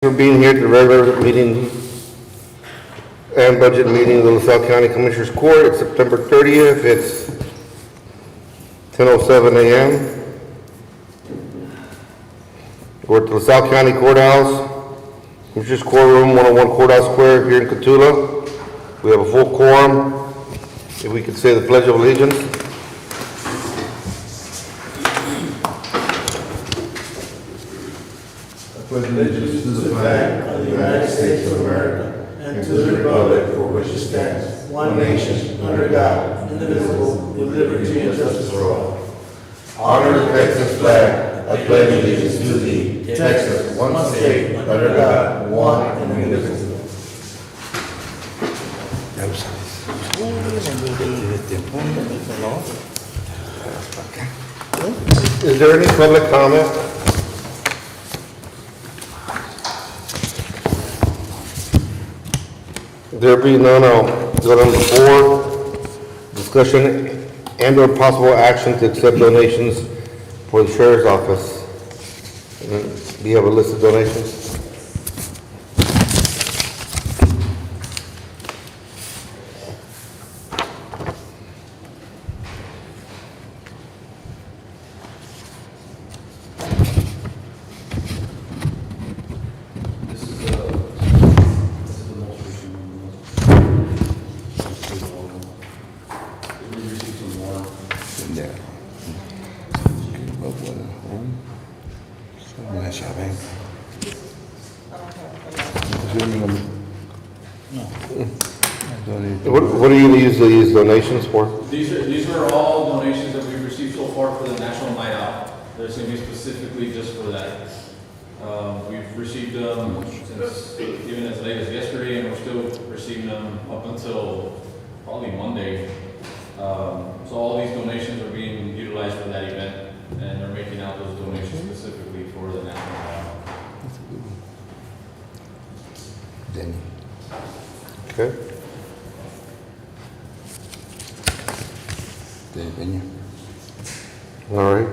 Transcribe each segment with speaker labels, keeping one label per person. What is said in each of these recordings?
Speaker 1: For being here at the regular meeting and budget meeting of the LaSalle County Commissioners Court. It's September 30th. It's 10:07 a.m. We're at the LaSalle County Courthouse, Commissioners Courtroom, 101 Courthouse Square here in Cotulla. We have a full quorum. If we could say the Pledge of Allegiance.
Speaker 2: Pledge allegiance to the flag of the United States of America and to the republic for which it stands, one nation, under God, indivisible, with liberty and justice for all. Honor the Texas flag. I pledge allegiance to thee, Texas, one state, under God, one and indivisible.
Speaker 1: Is there any public comment? There be none, I'll go to number 4, discussion and/or possible action to accept donations for the Sheriff's Office. Do you have a list of donations? What do you usually use donations for?
Speaker 3: These are all donations that we've received so far for the National Night Out. There's going to be specifically just for that. We've received them since even as late as yesterday, and we're still receiving them up until probably Monday. So all these donations are being utilized for that event, and they're making out those donations specifically for the National Night Out.
Speaker 1: Okay. All right.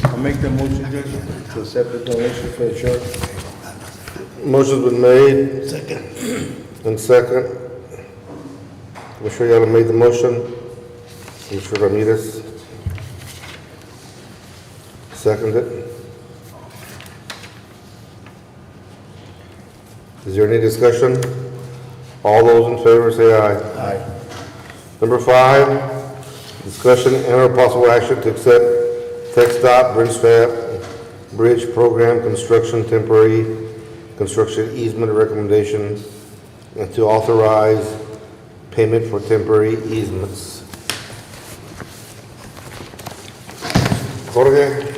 Speaker 2: I'll make the motion, Judge, to accept the donation for the sheriff.
Speaker 1: Motion's been made. Second. And second. Commissioner Ayala made the motion. Commissioner Ramirez seconded. Is there any discussion? All those in favor say aye.
Speaker 2: Aye.
Speaker 1: Number 5, discussion and/or possible action to accept TxDOT Bridge Program Construction Temporary Construction Easement Recommendation and to authorize payment for temporary easements. Jorge?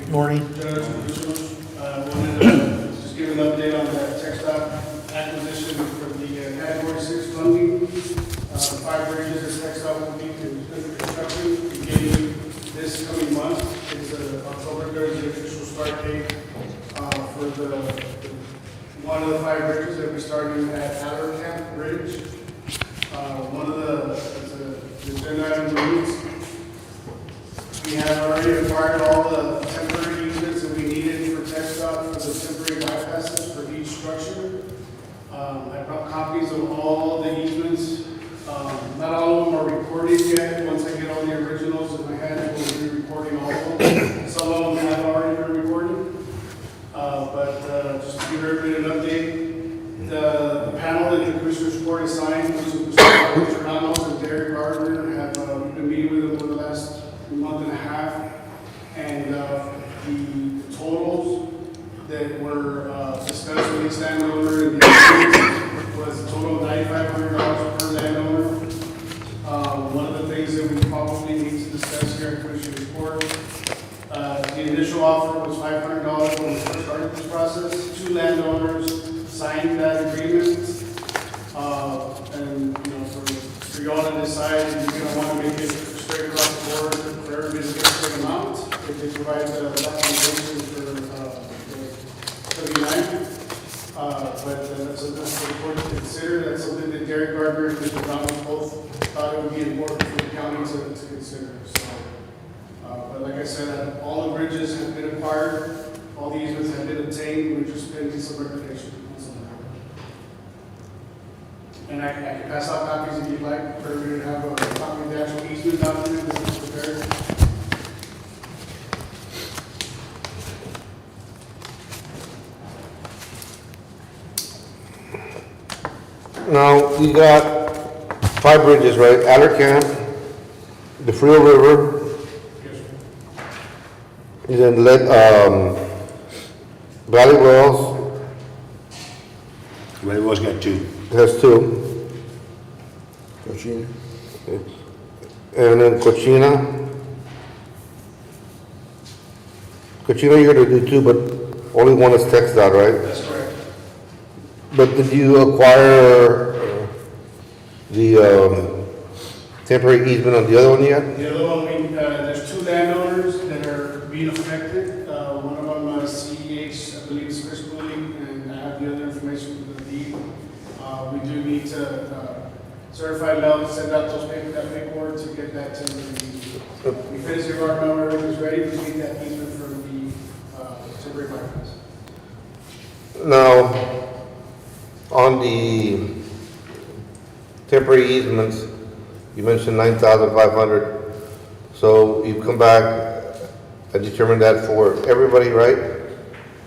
Speaker 4: Morning. Judge, wanted to just give an update on the TxDOT acquisition for the Category 6 funding. 5 bridges that TxDOT will be construction beginning this coming month. It's October 3rd, the official start date for one of the 5 bridges that we're starting at Camp Bridge. One of the agenda item meetings. We have already acquired all the temporary easements that we needed for Texas each landowner in the agreement was a total of $9,500 per landowner. One of the things that we probably need to discuss here in Commissioner's Report, the initial offer was $500 when we first started this process. 2 landowners signed that agreement. And, you know, for y'all to decide if you're gonna wanna make it straight across the board for everybody to get the same amount. If they provide the documentation for, the 79. That's the board to consider. That's something that Derek Gardner and Mr. Ramos both thought it would be important for the county to consider. So, but like I said, all the bridges have been acquired, all the easements have been obtained, we're just pending some recognition. And I can pass out copies if you'd like, for everybody to have a copy of the actual easement document that's prepared.
Speaker 1: Now, you got 5 bridges, right? Camp, the Frio River,
Speaker 4: Yes, sir.
Speaker 1: and then Valley Wells
Speaker 2: Ray Well's got 2.
Speaker 1: has 2. And then Cochina. Cochina, you're gonna do 2, but only one is text dot, right?
Speaker 4: That's correct.
Speaker 1: But did you acquire the temporary easement on the other one yet?
Speaker 4: The other one, there's 2 landowners that are being affected. One of them, CEH, I believe is Chris Cooley, and I have the other information for the deed. We do need to certify mail, send out that paperwork to get that to the, we finished the yard number, everything's ready, we need that easement for the temporary bypass.
Speaker 1: Now, on the temporary easements, you mentioned 9,500. So you come back and determine that for everybody, right?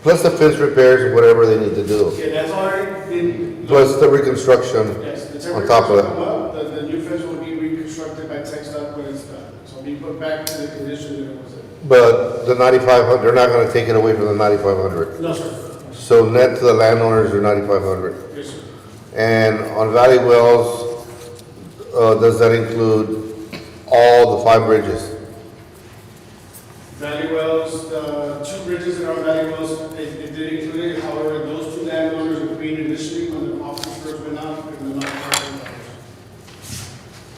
Speaker 1: Plus the fence repairs, whatever they need to do.
Speaker 4: Yeah, that's already been.
Speaker 1: Plus the reconstruction.
Speaker 4: Yes, the temporary
Speaker 1: on top of
Speaker 4: fence
Speaker 1: that.
Speaker 4: will come up. The new fence will be reconstructed by TxDOT when it's done. So it'll be put back to the condition that it was in.
Speaker 1: But the 9,500, they're not gonna take it away from the 9,500.
Speaker 4: No, sir.
Speaker 1: So net to the landowners are 9,500.
Speaker 4: Yes, sir.
Speaker 1: And on Valley Wells, does that include all the 5 bridges?
Speaker 4: Valley Wells, the 2 bridges that are on Valley Wells, it did include it. However, those 2 landowners agreed initially when the officers first went out, and they're not part of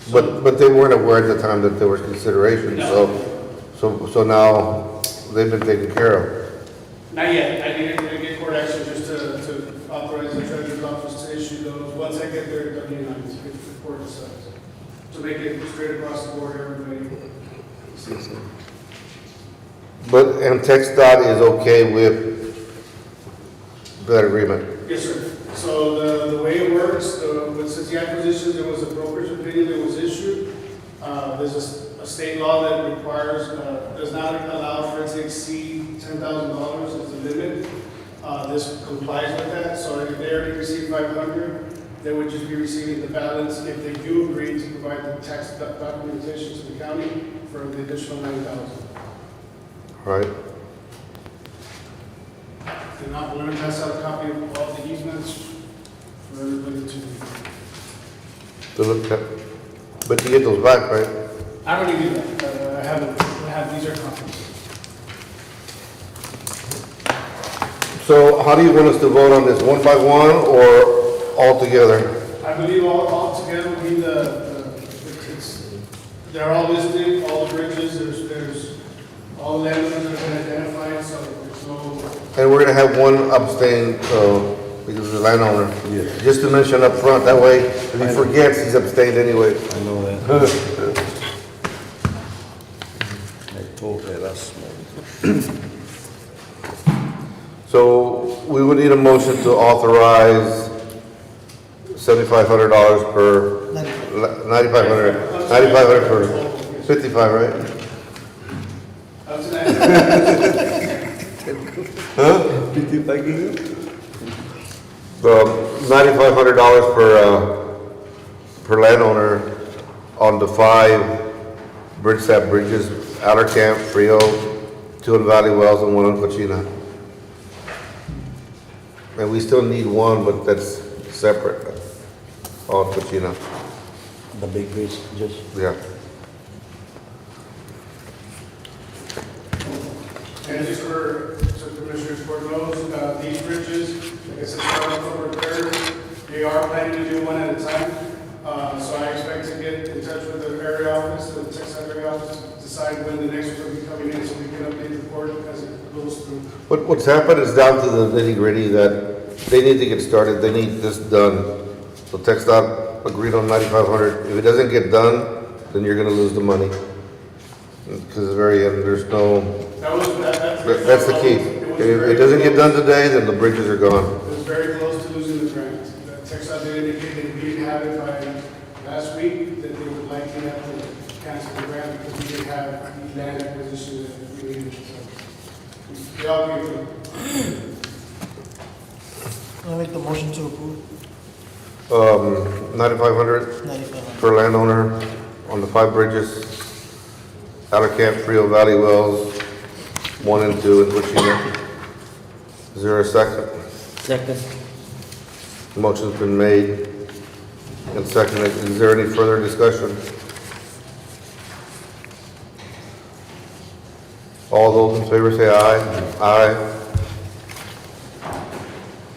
Speaker 4: it.
Speaker 1: But they weren't aware at the time that there was consideration, so now they've been taken care of.
Speaker 4: Not yet. I need to get court action just to authorize the treasurer's office to issue those. Once I get their W-9s, if the court decides. To make it straight across the board, everybody sees it.
Speaker 1: But, and TxDOT is okay with that agreement?
Speaker 4: Yes, sir. So the way it works, since the acquisition, there was a broker's opinion that was issued. There's a state law that requires, does not allow for it to exceed $10,000 as the limit. This complies with that. So if they already received 500, they would just be receiving the balance if they do agree to provide the tax documentation to the county for the additional 9,000.
Speaker 1: Right?
Speaker 4: And I'm going to pass out a copy of all the easements for everybody to
Speaker 1: look at, but you get those back, right?
Speaker 4: I already do that. I have these are copies.
Speaker 1: So how do you want us to vote on this, 1 by 1 or all together?
Speaker 4: I believe all together would be they're all listed, all the bridges, there's all the landowners that have been identified, so there's no.
Speaker 1: And we're gonna have 1 abstain, because the landowner. Yeah. Just to mention up front, that way, if he forgets, he's abstained anyway.
Speaker 2: I know that. I told that last month.
Speaker 1: So we would need a motion to authorize $7,500 per, 9,500 per 55, right?
Speaker 4: Up to that.
Speaker 1: $9,500 per landowner on the 5 bridge sap bridges, Outer Camp, Frio, 2 in Valley Wells, and 1 in Cochina. And we still need one, but that's separate. Oh, but you know,
Speaker 2: The big bridge, just.
Speaker 1: yeah.
Speaker 4: And just for, so Commissioners Court knows, these bridges, like I said, start October 3rd. They are planning to do one at a time. So I expect to get in touch with the area office, the Texas area office, decide when the next one will be coming in so we can update the court as it goes through.
Speaker 1: What's happened is down to the nitty gritty that they need to get started, they need this done. So TxDOT agreed on 9,500. If it doesn't get done, then you're gonna lose the money. Because at the very end, there's no, that's the key. If it doesn't get done today, then the bridges are gone.
Speaker 4: It was very close to losing the grant. TxDOT did indicate that if we didn't have it by last week, that they would likely have to cancel the grant because we didn't have the land acquisition that we needed. So they all agreed to it.
Speaker 5: I make the motion to approve
Speaker 1: 9,500
Speaker 5: 9500.
Speaker 1: per landowner on the 5 bridges. Alicant, Frio Valley Wells, 1 and 2 in Cochino. Is there a second?
Speaker 2: Second.
Speaker 1: Motion's been made and seconded. Is there any further discussion? All those in favor say aye. Aye.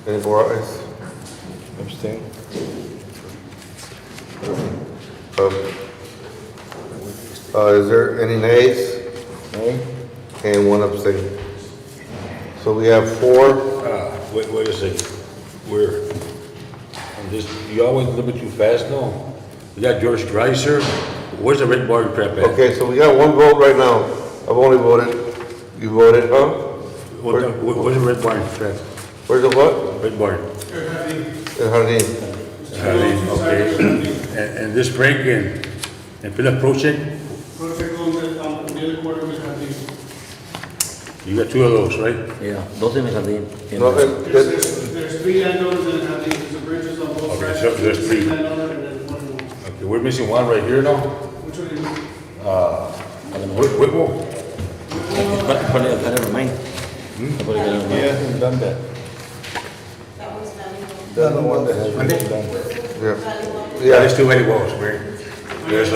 Speaker 1: Any more ayes? Abstain? Is there any nays?
Speaker 2: No?
Speaker 1: And 1 abstain. So we have 4.
Speaker 6: Wait a second. We're, on this, you always a little bit too fast now. We got George Greiser. Where's the red bar crap at?
Speaker 1: Okay, so we got 1 vote right now. I've only voted. You voted, huh?
Speaker 6: Where's the red bar crap?
Speaker 1: Where's the what?
Speaker 6: Red bar.
Speaker 1: In Jardín.
Speaker 6: Okay. And this break and Philip Project,
Speaker 4: Project on the other quarter was happening.
Speaker 6: you got 2 of those, right?
Speaker 2: Yeah, dos en el jardín.
Speaker 1: No,
Speaker 4: There's 3 landowners that have these, the bridges on both
Speaker 6: Okay,
Speaker 4: sides.
Speaker 6: so there's 3.
Speaker 4: Landowner and then 1 more.
Speaker 6: Okay, we're missing 1 right here now.
Speaker 4: Which one is it?
Speaker 6: Whipple?
Speaker 2: Probably the kind of mine.
Speaker 7: hasn't done that. That's the one that hasn't been done.
Speaker 1: Yeah.
Speaker 6: Yeah, there's too many wells, Mary. There's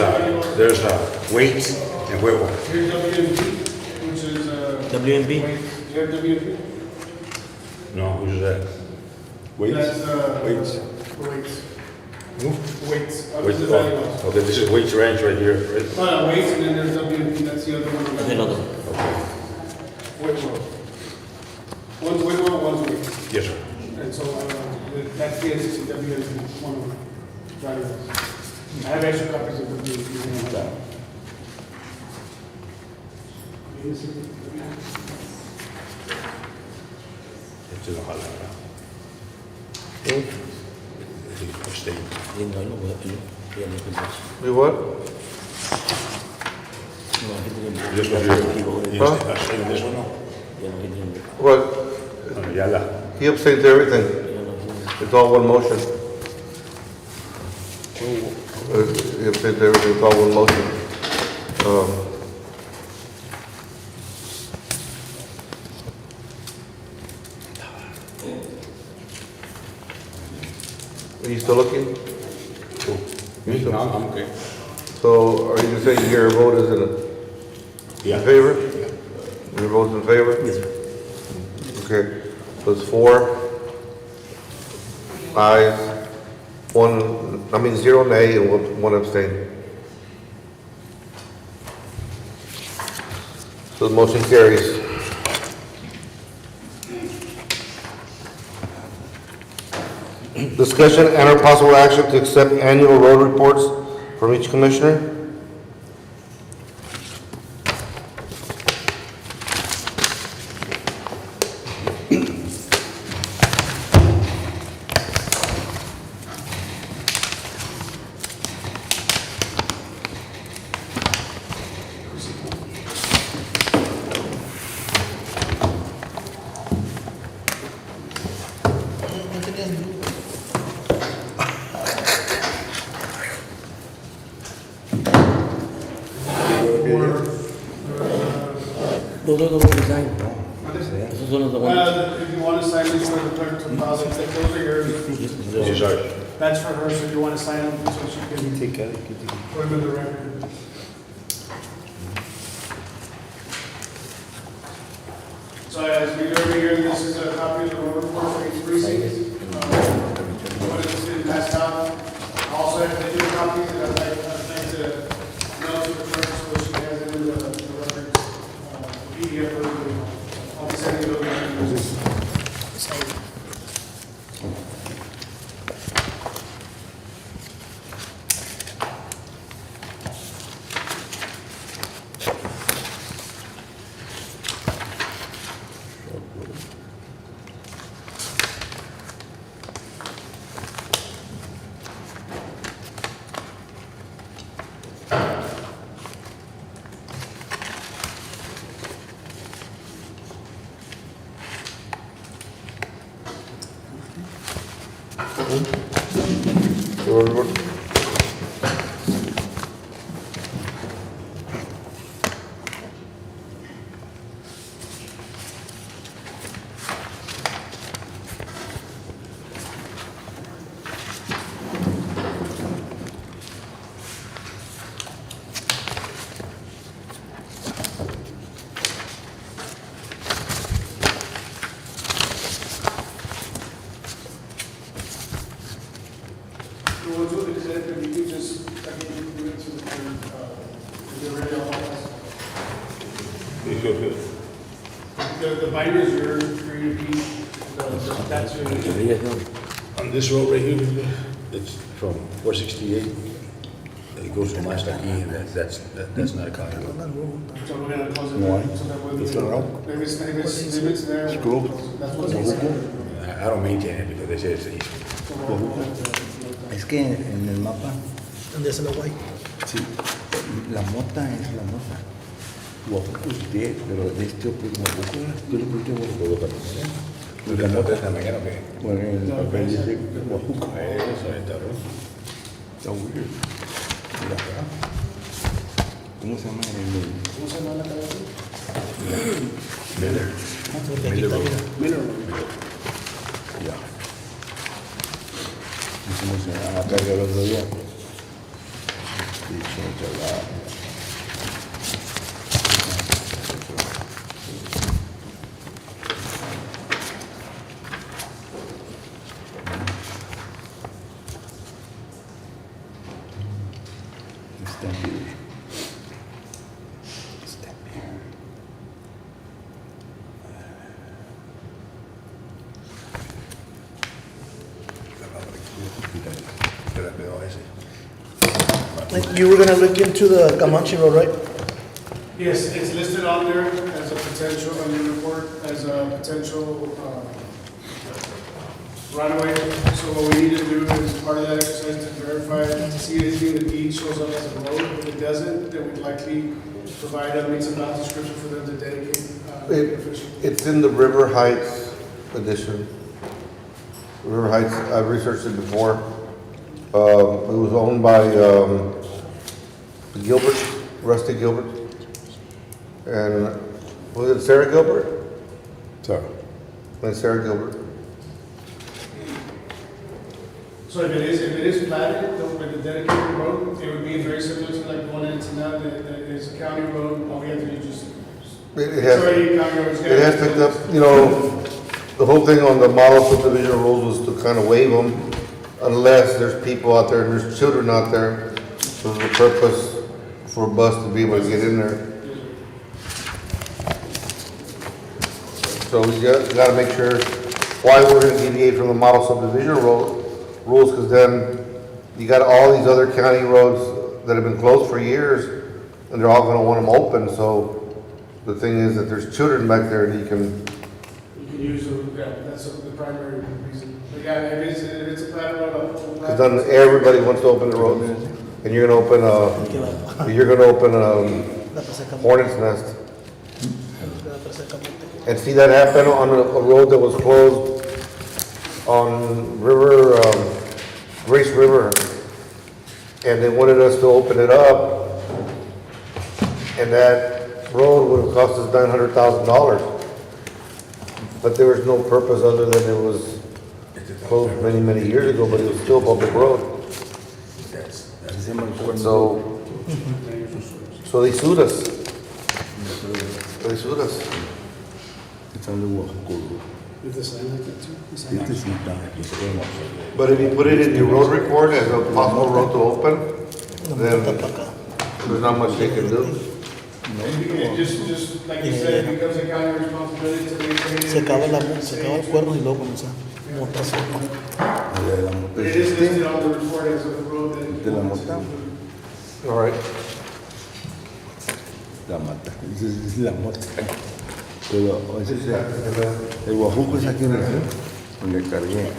Speaker 6: Waits and Whipple.
Speaker 4: Here's WMP, which is,
Speaker 2: WMP?
Speaker 4: you have WMP?
Speaker 6: No, who's that? Waits?
Speaker 4: That's,
Speaker 6: Waits.
Speaker 4: Waits.
Speaker 6: Who?
Speaker 4: Waits.
Speaker 6: Waits,
Speaker 4: This is Valley Wells.
Speaker 6: okay, this is Waits Ranch right here, right?
Speaker 4: No, Waits, and then there's WMP, that's the other one.
Speaker 2: Es el otro.
Speaker 4: Whitmore. One's Whitmore, one's Waits.
Speaker 6: Yes, sir.
Speaker 4: And so, that's the entity, WMP, one of them. Valley Wells. I have extra copies of WMP.
Speaker 6: It's in the hot line. State.
Speaker 2: No, no, ya no pensás.
Speaker 1: You what?
Speaker 2: No, aquí tenemos.
Speaker 6: This one here.
Speaker 1: Huh?
Speaker 6: I say this one, no?
Speaker 2: Ya no, aquí tenemos.
Speaker 1: What?
Speaker 6: Ayala.
Speaker 1: He abstained to everything.
Speaker 2: Ya no,
Speaker 1: It's all one motion. He abstained to everything, it's all one motion. Are you still looking?
Speaker 6: Me? No, I'm okay.
Speaker 1: So are you gonna say your vote is in
Speaker 6: Yeah.
Speaker 1: favor? Your vote's in favor?
Speaker 2: Yes, sir.
Speaker 1: Okay, so it's 4 ayes, 0 nay, and 1 abstain. So the motion carries. Discussion and/or possible action to accept annual road reports from each commissioner.
Speaker 5: No tenías duda.
Speaker 2: Those are the ones we signed. Esos son los de
Speaker 4: if you want to sign these for the clerk to file, those are yours.
Speaker 6: This is ours.
Speaker 4: That's for her, so if you want to sign them, so she can
Speaker 7: Take care.
Speaker 4: put them in the record. So as we do every year, this is a copy of the road report for each precinct. What is being passed out. Also, if they do copies, I'd like to know to the clerk so she has it in the records. PDF version. I'll be sending those. The binder is yours, for you to keep. That's your.
Speaker 6: On this road right here, it's from 468. It goes from Hasta aquí, and that's not a county road.
Speaker 4: So we're gonna close it.
Speaker 7: Why?
Speaker 4: So that way we
Speaker 7: It's
Speaker 4: can-
Speaker 7: around.
Speaker 4: If it's there.
Speaker 7: It's closed.
Speaker 4: That's what's inside.
Speaker 6: I don't maintain it because they say it's easy.
Speaker 7: Es que en el mapa,
Speaker 5: And there's no white.
Speaker 7: sí, la mota es la mota. Guajuco es de, pero de este pues Guajuco, yo le puse Guajuco.
Speaker 6: ¿La nota es la mañana o qué?
Speaker 7: Bueno, en el papel dice Guajuco.
Speaker 6: Eso está raro.
Speaker 7: Está weird. Mira acá. ¿Cómo se llama
Speaker 4: ¿Cómo se llama la cabeza?
Speaker 6: Miller.
Speaker 5: Porque aquí está bien.
Speaker 4: Miller.
Speaker 7: Ya. Hicimos a la carga el otro día. Sí, mucho la... Está bien. Está bien.
Speaker 5: You were gonna look into the Comanche Road, right?
Speaker 4: Yes, it's listed on there as a potential, on your report, as a potential, right away. So what we need to do is part of that exercise to verify, to see if the deed shows up as a road. If it doesn't, then we'd likely provide a meets and bounds description for them to dedicate.
Speaker 1: It's in the River Heights edition. River Heights, I've researched it before. It was owned by, Gilbert, Rusty Gilbert. And was it Sarah Gilbert?
Speaker 7: Sorry.
Speaker 1: And Sarah Gilbert.
Speaker 4: So if it is platted, with the dedicated road, it would be very similar to like the one in Ensenada, that is a county road. All we have to do is just,
Speaker 1: It
Speaker 4: it's
Speaker 1: has,
Speaker 4: already county road.
Speaker 1: it has picked up, you know, the whole thing on the model subdivision rules was to kind of waive them unless there's people out there and there's children out there. For the purpose for a bus to be able to get in there. So we gotta make sure why we're gonna deviate from the model subdivision rules, because then you got all these other county roads that have been closed for years, and they're all gonna want them open, so the thing is that there's children back there and you can,
Speaker 4: Use, that's the primary reason. But yeah, if it's a platted road,
Speaker 1: because then everybody wants to open the roads, and you're gonna open a
Speaker 5: La Plaza Camote.
Speaker 1: hornet's nest.
Speaker 5: La Plaza Camote.
Speaker 1: And see that happen on a road that was closed on River, Grace River. And they wanted us to open it up. And that road would have cost us $900,000. But there was no purpose other than it was closed many, many years ago, but it was still a public road.
Speaker 7: Así se llama el cuerno.
Speaker 1: So they sued us. They sued us.
Speaker 7: Está en el Oaxaca.
Speaker 4: Is the sign like that too? The sign
Speaker 7: Este sí está aquí, se puede mostrar.
Speaker 1: But if you put it in your road report as a possible road to open, then there's not much they can do.
Speaker 4: Yeah, just like you said, it becomes a county responsibility to maintain.
Speaker 5: Se acaba el cuerno y luego comienza a montarse.
Speaker 7: La de la mota
Speaker 4: It
Speaker 7: es
Speaker 4: is
Speaker 7: este.
Speaker 4: listed on the report as a road that.
Speaker 7: De la mota.
Speaker 1: All right.
Speaker 7: La mata. Es la mota. Pero ese es el guajuco es aquí, mira, donde cargué.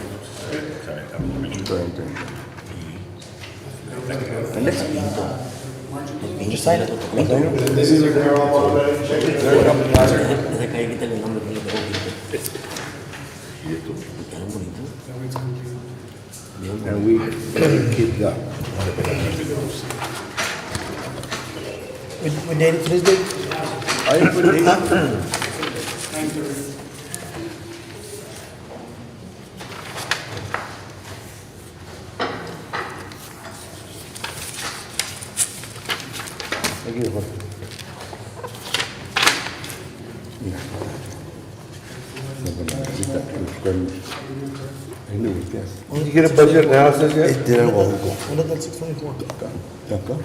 Speaker 5: You sign it.
Speaker 4: This is a marijuana, check it.
Speaker 8: Desde que ahí quítale el nombre que le dejó quedan bonitos.
Speaker 7: And we keep that.
Speaker 5: We dated today's date?
Speaker 7: Ahí fue el día.
Speaker 4: 9:30.
Speaker 7: Aquí mejor. Mira. Los cuernos. Ahí le volteas.
Speaker 1: Did you get a budget analysis yet?
Speaker 7: Este era el guajuco.
Speaker 5: ¿Dónde está el 624?
Speaker 7: Acá. Acá.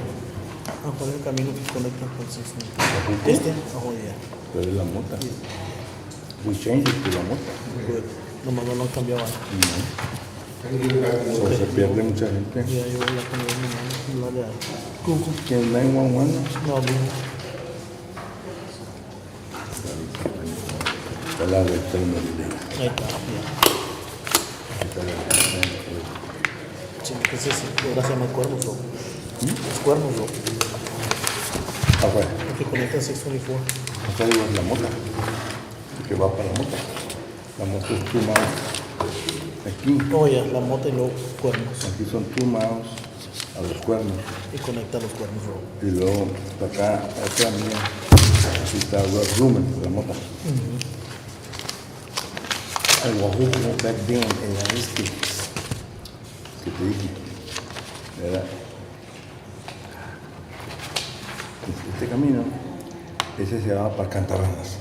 Speaker 5: Ah, ¿cuál es el camino que conecta con el 624? Este, oh yeah.
Speaker 7: Pero es la mota. We changed it to la mota.
Speaker 5: Good. Nomás no lo han cambiado ahí.
Speaker 7: So, se pierde mucha gente.
Speaker 5: Ya, yo voy a poner mi mano, la de Google.
Speaker 7: ¿Quién 911?
Speaker 5: No, Google.
Speaker 7: Está la de Telmería.
Speaker 5: Ahí está, ya. Sí, ese sí, ahora se llama cuernos, loco. Es cuernos, loco.
Speaker 7: Afuera.
Speaker 5: El que conecta el 624.
Speaker 7: Acá digo es la mota. Que va para la mota. La mota es 2 miles. Aquí.
Speaker 5: Oh, ya, la mota y luego cuernos.
Speaker 7: Aquí son 2 miles a los cuernos.
Speaker 5: Y conecta los cuernos, loco.
Speaker 7: Y luego para acá, otra mía. Aquí está Red Rumen, la mota. El guajuco back then era este. Que te dije. Era. Este camino, ese se va para Cantarranas.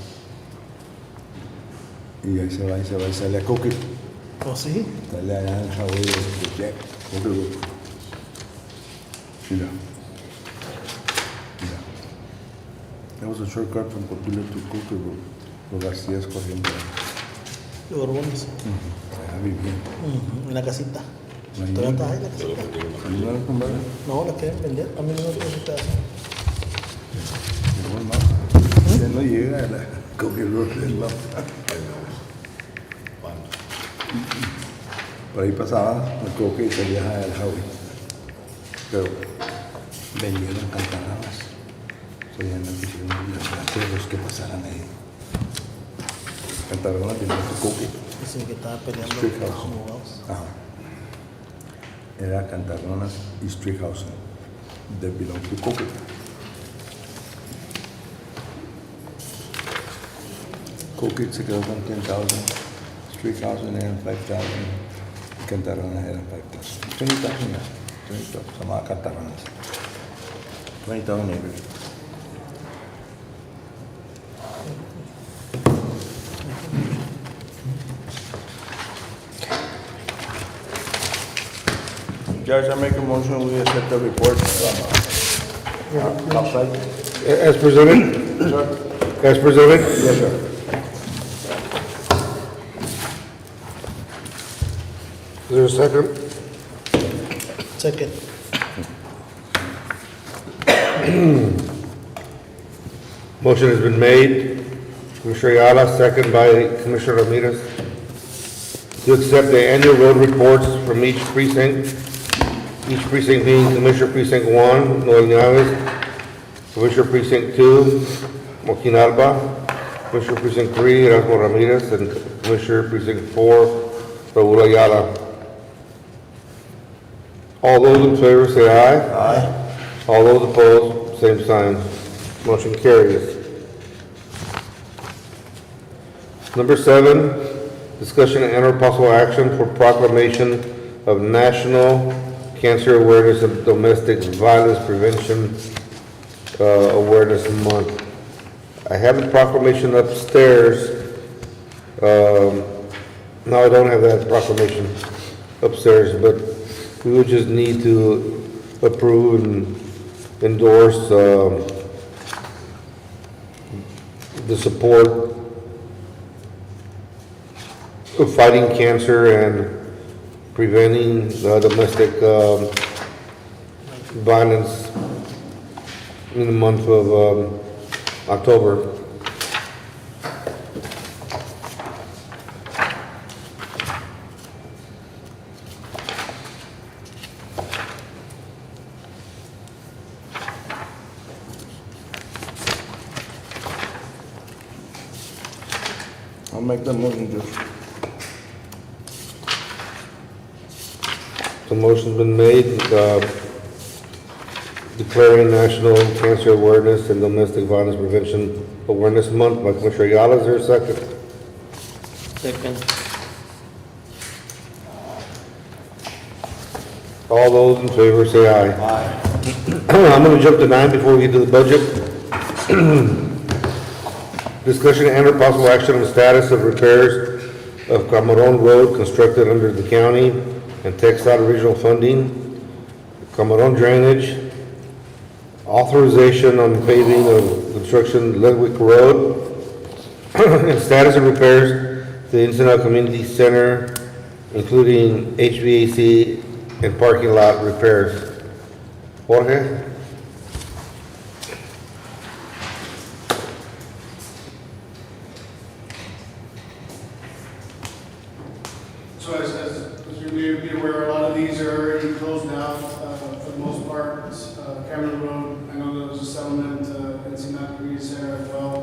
Speaker 7: Y ahí se va, y sale a Coque.
Speaker 5: ¿Oh, sí?
Speaker 7: Sale allá en el Hawaii de Jack. Coque, güey. Mira. Mira. That was a shortcut from Popular to Coque, güey. Los Garcías corriendo.
Speaker 5: Los Borbones.
Speaker 7: Allá vivían.
Speaker 5: En la casita.
Speaker 7: Ahí.
Speaker 5: Todavía está ahí la casita.
Speaker 7: ¿No la compraron?
Speaker 5: No, la quieren vender. A mí no me gusta ese pedazo.
Speaker 7: Llegó el mapa. Ya no llega a la Coque Road del mapa. Por ahí pasaba el Coque y salía al Hawaii. Pero vendieron Cantarranas. Soy no quisieron los que pasaran ahí. Cantarranas vendieron Coque.
Speaker 5: Dicen que estaba peleando
Speaker 7: Street
Speaker 5: con los
Speaker 7: House.
Speaker 5: abogados.
Speaker 7: Ajá. Era Cantarranas y Street House. That belonged to Coque. Coque se quedó con 10,000. Street House eran 5,000. Y Cantarranas eran 5,000. 20,000 ya. 20,000. Se llamaba Cantarranas. 20,000 acres. Judge, I make a motion, we accept the report. Outside?
Speaker 1: As presented? As presented?
Speaker 7: Yes, sir.
Speaker 1: Is there a second?
Speaker 5: Second.
Speaker 1: Motion has been made. Commissioner Ayala, second by Commissioner Ramirez, to accept the annual road reports from each precinct being Commissioner Precinct 1, Noel Nunez, Commissioner Precinct 2, Joaquin Alba, Commissioner Precinct 3, Erasmo Ramirez, and Commissioner Precinct 4, Raul Ayala. All those in favor say aye. Aye. All those opposed, same sign. Motion carries. Number 7, discussion and or possible action for proclamation of National Cancer Awareness and Domestic Violence Prevention Awareness Month. I have the proclamation upstairs. No, I don't have that proclamation upstairs, but we would just need to approve and endorse the support of fighting cancer and preventing domestic violence in the month of October.
Speaker 7: I'll make the motion, Judge.
Speaker 1: The motion's been made, declaring National Cancer Awareness and Domestic Violence Prevention Awareness Month by Commissioner Ayala. Is there a second?
Speaker 5: Second.
Speaker 1: All those in favor say aye. Aye. I'm gonna jump to 9 before we get to the budget. Discussion and or possible action on the status of repairs of Cameron Road constructed under the county and Texas regional funding, Cameron drainage, authorization on paving of construction Ludwig Road, and status of repairs to the Ensenada Community Center, including HVAC and parking lot repairs. Jorge?
Speaker 4: So as you may be aware, a lot of these are already closed out, for the most part. Cameron Road, I know there was a settlement, in Sept Community Center as well.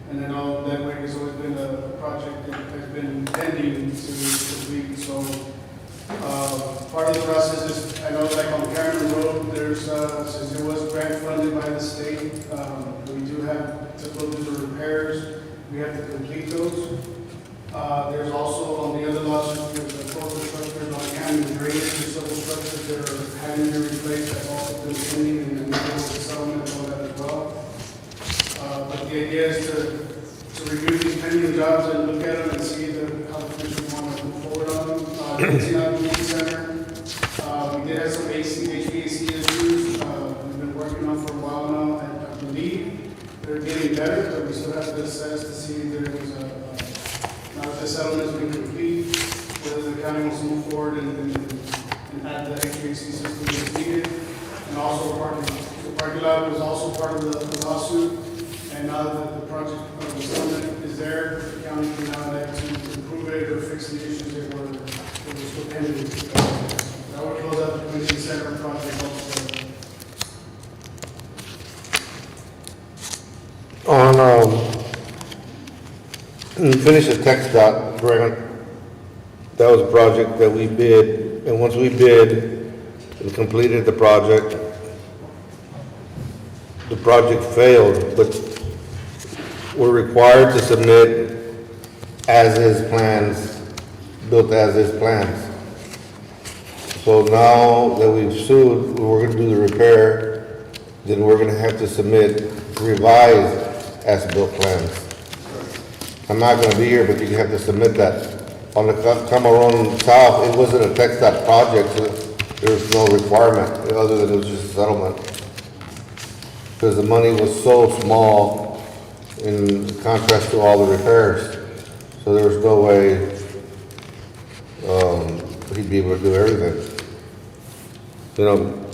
Speaker 4: And I know that way has always been a project that has been pending to complete, so, part of the process is, I know like on Cameron Road, there's, since it was grant funded by the state, we do have to go through the repairs, we have to complete those. There's also on the other lots, there's a couple of structures on county drainage, there's several structures that are having to be replaced, that's also been pending, and then there's a settlement on that as well. But the idea is to review these pending jobs and look at them and see how the commission want to move forward on them. It's in our community center. We did have some HVAC issues, we've been working on for a while now, and I believe they're getting better, but we still have to assess to see if there was now that the settlement has been complete, whether the county wants to move forward and add the HVAC system that's needed. And also the parking lot was also part of the lawsuit. And now that the project of the settlement is there, the county can now elect to improve it or fix the issues that were still pending. That would close out the community center project also.
Speaker 1: On, finish the Tech Dot grant, that was a project that we bid, and once we bid and completed the project failed, but we're required to submit as-is plans, built as-is plans. So now that we've sued, we're gonna do the repair, then we're gonna have to submit revised as-built plans. I'm not gonna be here, but you have to submit that. On the Cameron South, it wasn't a Tech Dot project, so there was no requirement, other than it was just a settlement. Because the money was so small in contrast to all the repairs. So there was no way, he'd be able to do everything. You know,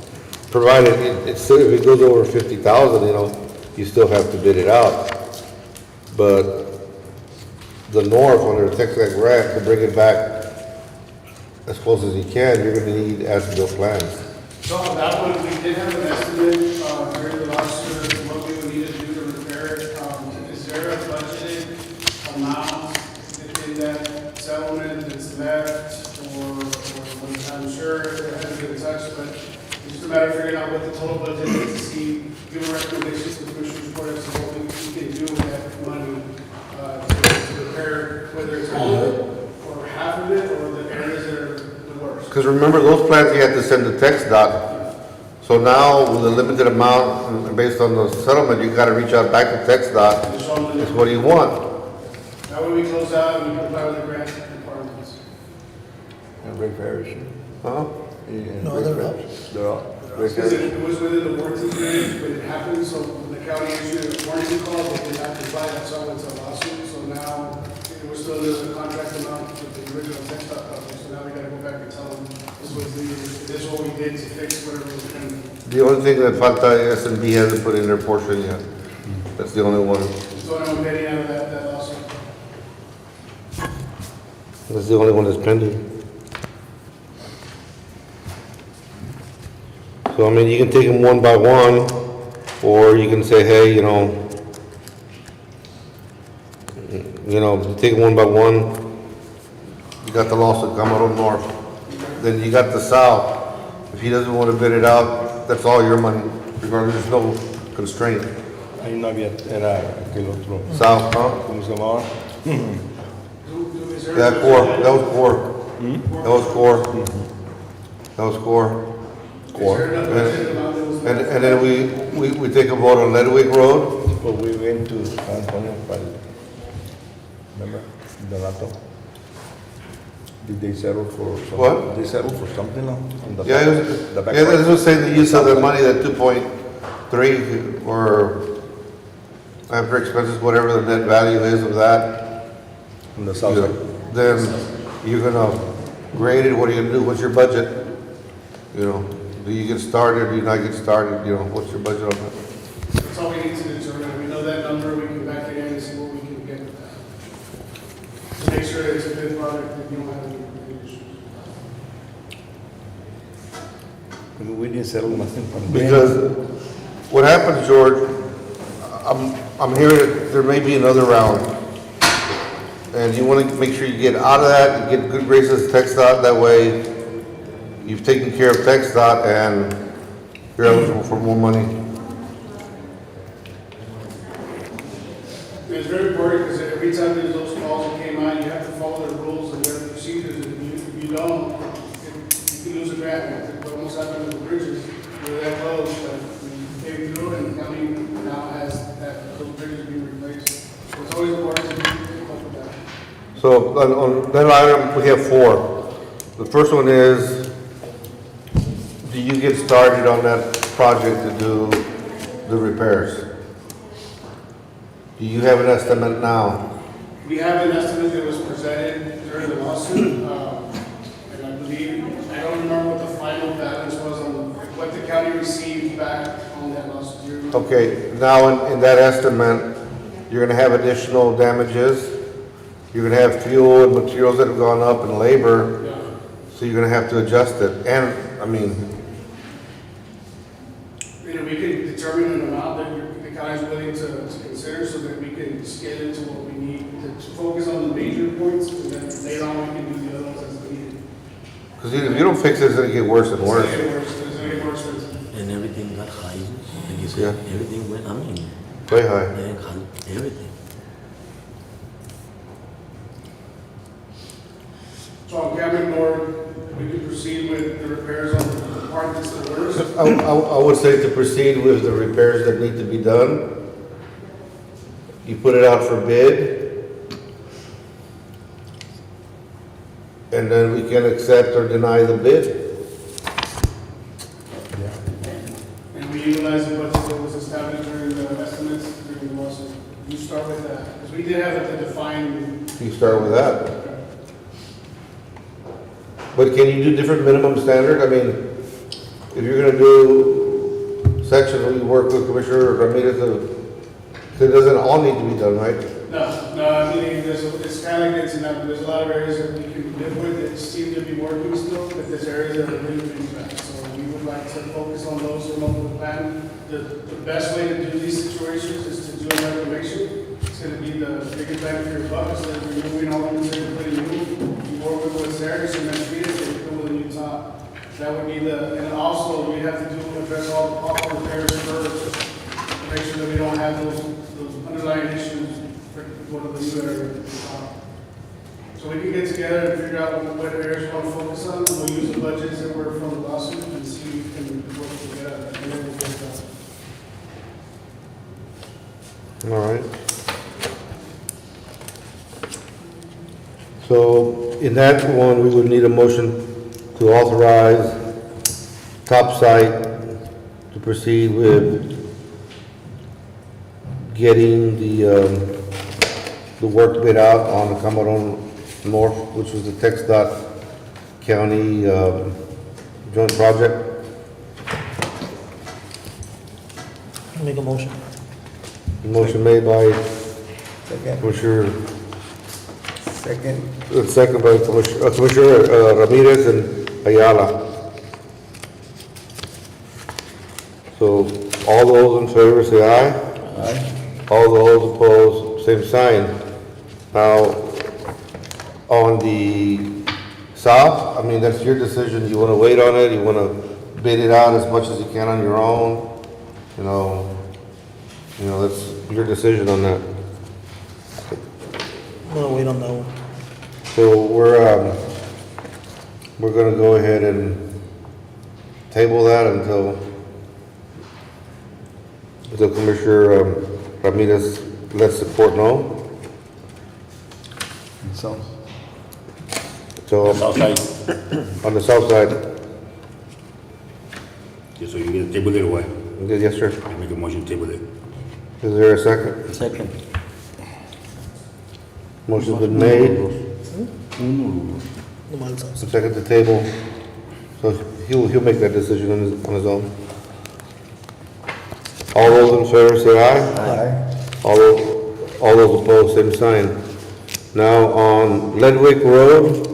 Speaker 1: provided, if it goes over 50,000, you know, you still have to bid it out. But the north, under the Texas grant, to bring it back as close as you can, you're gonna need as-built plans.
Speaker 4: So on that one, we did have an estimate, during the lawsuit, of what we would need to do to repair it. Is there a budgeted amount in that settlement that's left, or I'm sure it hasn't been touched, but it's just a matter of figuring out what the total budget is to see, give a recommendation to the commissioner's court as to what we can do with that money, to repair
Speaker 1: because remember, those plans you had to send to text dot. So now, with a limited amount, and based on the settlement, you gotta reach out back to text dot.
Speaker 4: Just show them
Speaker 1: It's what do you want?
Speaker 4: that way we close out and we comply with the grant requirements.
Speaker 7: And repairs.
Speaker 1: Huh?
Speaker 5: No, they're out.
Speaker 7: They're out.
Speaker 4: Because it was within the warranty period when it happened, so when the county issued a warranty call, they did not comply, that's why it's a lawsuit. So now, it was still in the contract amount with the original text dot company, so now we gotta go back and tell them this is what we did to fix whatever was pending.
Speaker 1: The only thing that falta S and D hasn't put in their portion yet. That's the only one.
Speaker 4: So I'm getting out of that lawsuit.
Speaker 1: That's the only one that's pending. So, I mean, you can take them one by one, or you can say, hey, you take them one by one. You got the lawsuit, Cameron North. Then you got the South. If he doesn't want to bid it out, that's all your money, regardless, there's no constraint.
Speaker 7: Ahí no había, era aquel otro.
Speaker 1: South, huh?
Speaker 7: ¿Cómo se llamaba?
Speaker 1: That was core. That was core. That was core. And then we take a vote on Ledwig Road.
Speaker 7: But we went to San Antonio, remember, Donato? Did they settle for something?
Speaker 1: What?
Speaker 7: They settled for something now? On the
Speaker 1: Yeah,
Speaker 7: back-
Speaker 1: it
Speaker 7: the
Speaker 1: was,
Speaker 7: back
Speaker 1: yeah,
Speaker 7: part?
Speaker 1: this was saying the use of the money, that 2.3 or after expenses, whatever the net value is of that.
Speaker 7: On the south side.
Speaker 1: Then you're gonna grade it, what are you gonna do, what's your budget? Do you get started, do you not get started, what's your budget on that?
Speaker 4: That's all we need to determine. We know that number, we can back it in and see what we can get with that. To make sure that it's a good product, that you don't have any issues.
Speaker 7: We didn't settle nothing from there.
Speaker 1: Because what happens, George, I'm hearing that there may be another round. And you wanna make sure you get out of that, you get good graces TxDOT, that way you've taken care of TxDOT and you're eligible for more money.
Speaker 4: It's very important because every time there's those calls that came out, you have to follow the rules and their procedures. If you don't, you can lose a grant. What almost happened with the bridges, they're that close, but we came through and the county now has those bridges being replaced. So it's always important to keep up with that.
Speaker 1: So on that item, we have 4. The first one is, do you get started on that project to do the repairs? Do you have an estimate now?
Speaker 4: We have an estimate that was presented during the lawsuit, and I believe, I don't remember what the final balance was on what the county received back on that lawsuit.
Speaker 1: Okay, now in that estimate, you're gonna have additional damages. You're gonna have fuel and materials that have gone up and labor,
Speaker 4: Yeah.
Speaker 1: so you're gonna have to adjust it. And,
Speaker 4: We can determine an amount that the county is willing to consider so that we can scale it to what we need to focus on the major points, and then later on we can do the other ones as needed.
Speaker 1: because if you don't fix it, it's gonna get worse and worse.
Speaker 4: It's gonna get worse, it's gonna get more expensive.
Speaker 8: And everything got high, like you said,
Speaker 1: Yeah.
Speaker 8: everything went,
Speaker 1: Way high.
Speaker 8: everything.
Speaker 4: So on Cameron North, we can proceed with the repairs on the part that's the worst.
Speaker 1: I would say to proceed with the repairs that need to be done. You put it out for bid. And then we can accept or deny the bid.
Speaker 4: And we utilize the budget that was established during the estimates during the lawsuit. You start with that, because we did have it to define.
Speaker 1: You start with that. But can you do different minimum standard? I mean, if you're gonna do sections where you work with Commissioner Ramirez, it doesn't all need to be done, right?
Speaker 4: No, I mean, it's kind of like it's enough. There's a lot of areas that we can live with that seem to be working still, but there's areas that are really being bad. So we would like to focus on those who know the plan. The best way to do these situations is to do a reclamation. It's gonna be the biggest bang for your buck, instead of removing all the material, putting new. You work with what's there, so then treat it, and put with a new top. That would be and also we have to address all repairs first. To make sure that we don't have those underlying issues for one of the new areas. So we can get together and figure out what areas we want to focus on. We'll use the budgets that were from the lawsuit and see if we can work together. And then we'll get that.
Speaker 1: All right. So in that one, we would need a motion to authorize Topside to proceed with getting the work bid out on the Cameron North, which was the TxDOT County joint project.
Speaker 5: Make a motion.
Speaker 1: Motion made by
Speaker 7: Second.
Speaker 1: Commissioner,
Speaker 7: Second.
Speaker 1: second by Commissioner Ramirez and Ayala. So all those in favor say aye.
Speaker 7: Aye.
Speaker 1: All those opposed, same sign. Now, on the south, I mean, that's your decision. You want to wait on it, you want to bid it out as much as you can on your own, you know, that's your decision on that.
Speaker 5: I'm gonna wait on that one.
Speaker 1: So we're gonna go ahead and table that until Commissioner Ramirez lets the court know.
Speaker 7: So,
Speaker 1: So
Speaker 6: Outside,
Speaker 1: on the south side,
Speaker 6: just so you get a table it away.
Speaker 1: yes, sir.
Speaker 6: I make a motion to table it.
Speaker 1: Is there a second?
Speaker 8: Second.
Speaker 1: Motion's been made,
Speaker 5: Normal sounds.
Speaker 1: second to table. So he'll make that decision on his own. All those in favor say aye.
Speaker 7: aye.
Speaker 1: All those opposed, same sign. Now, on Ledwick Road,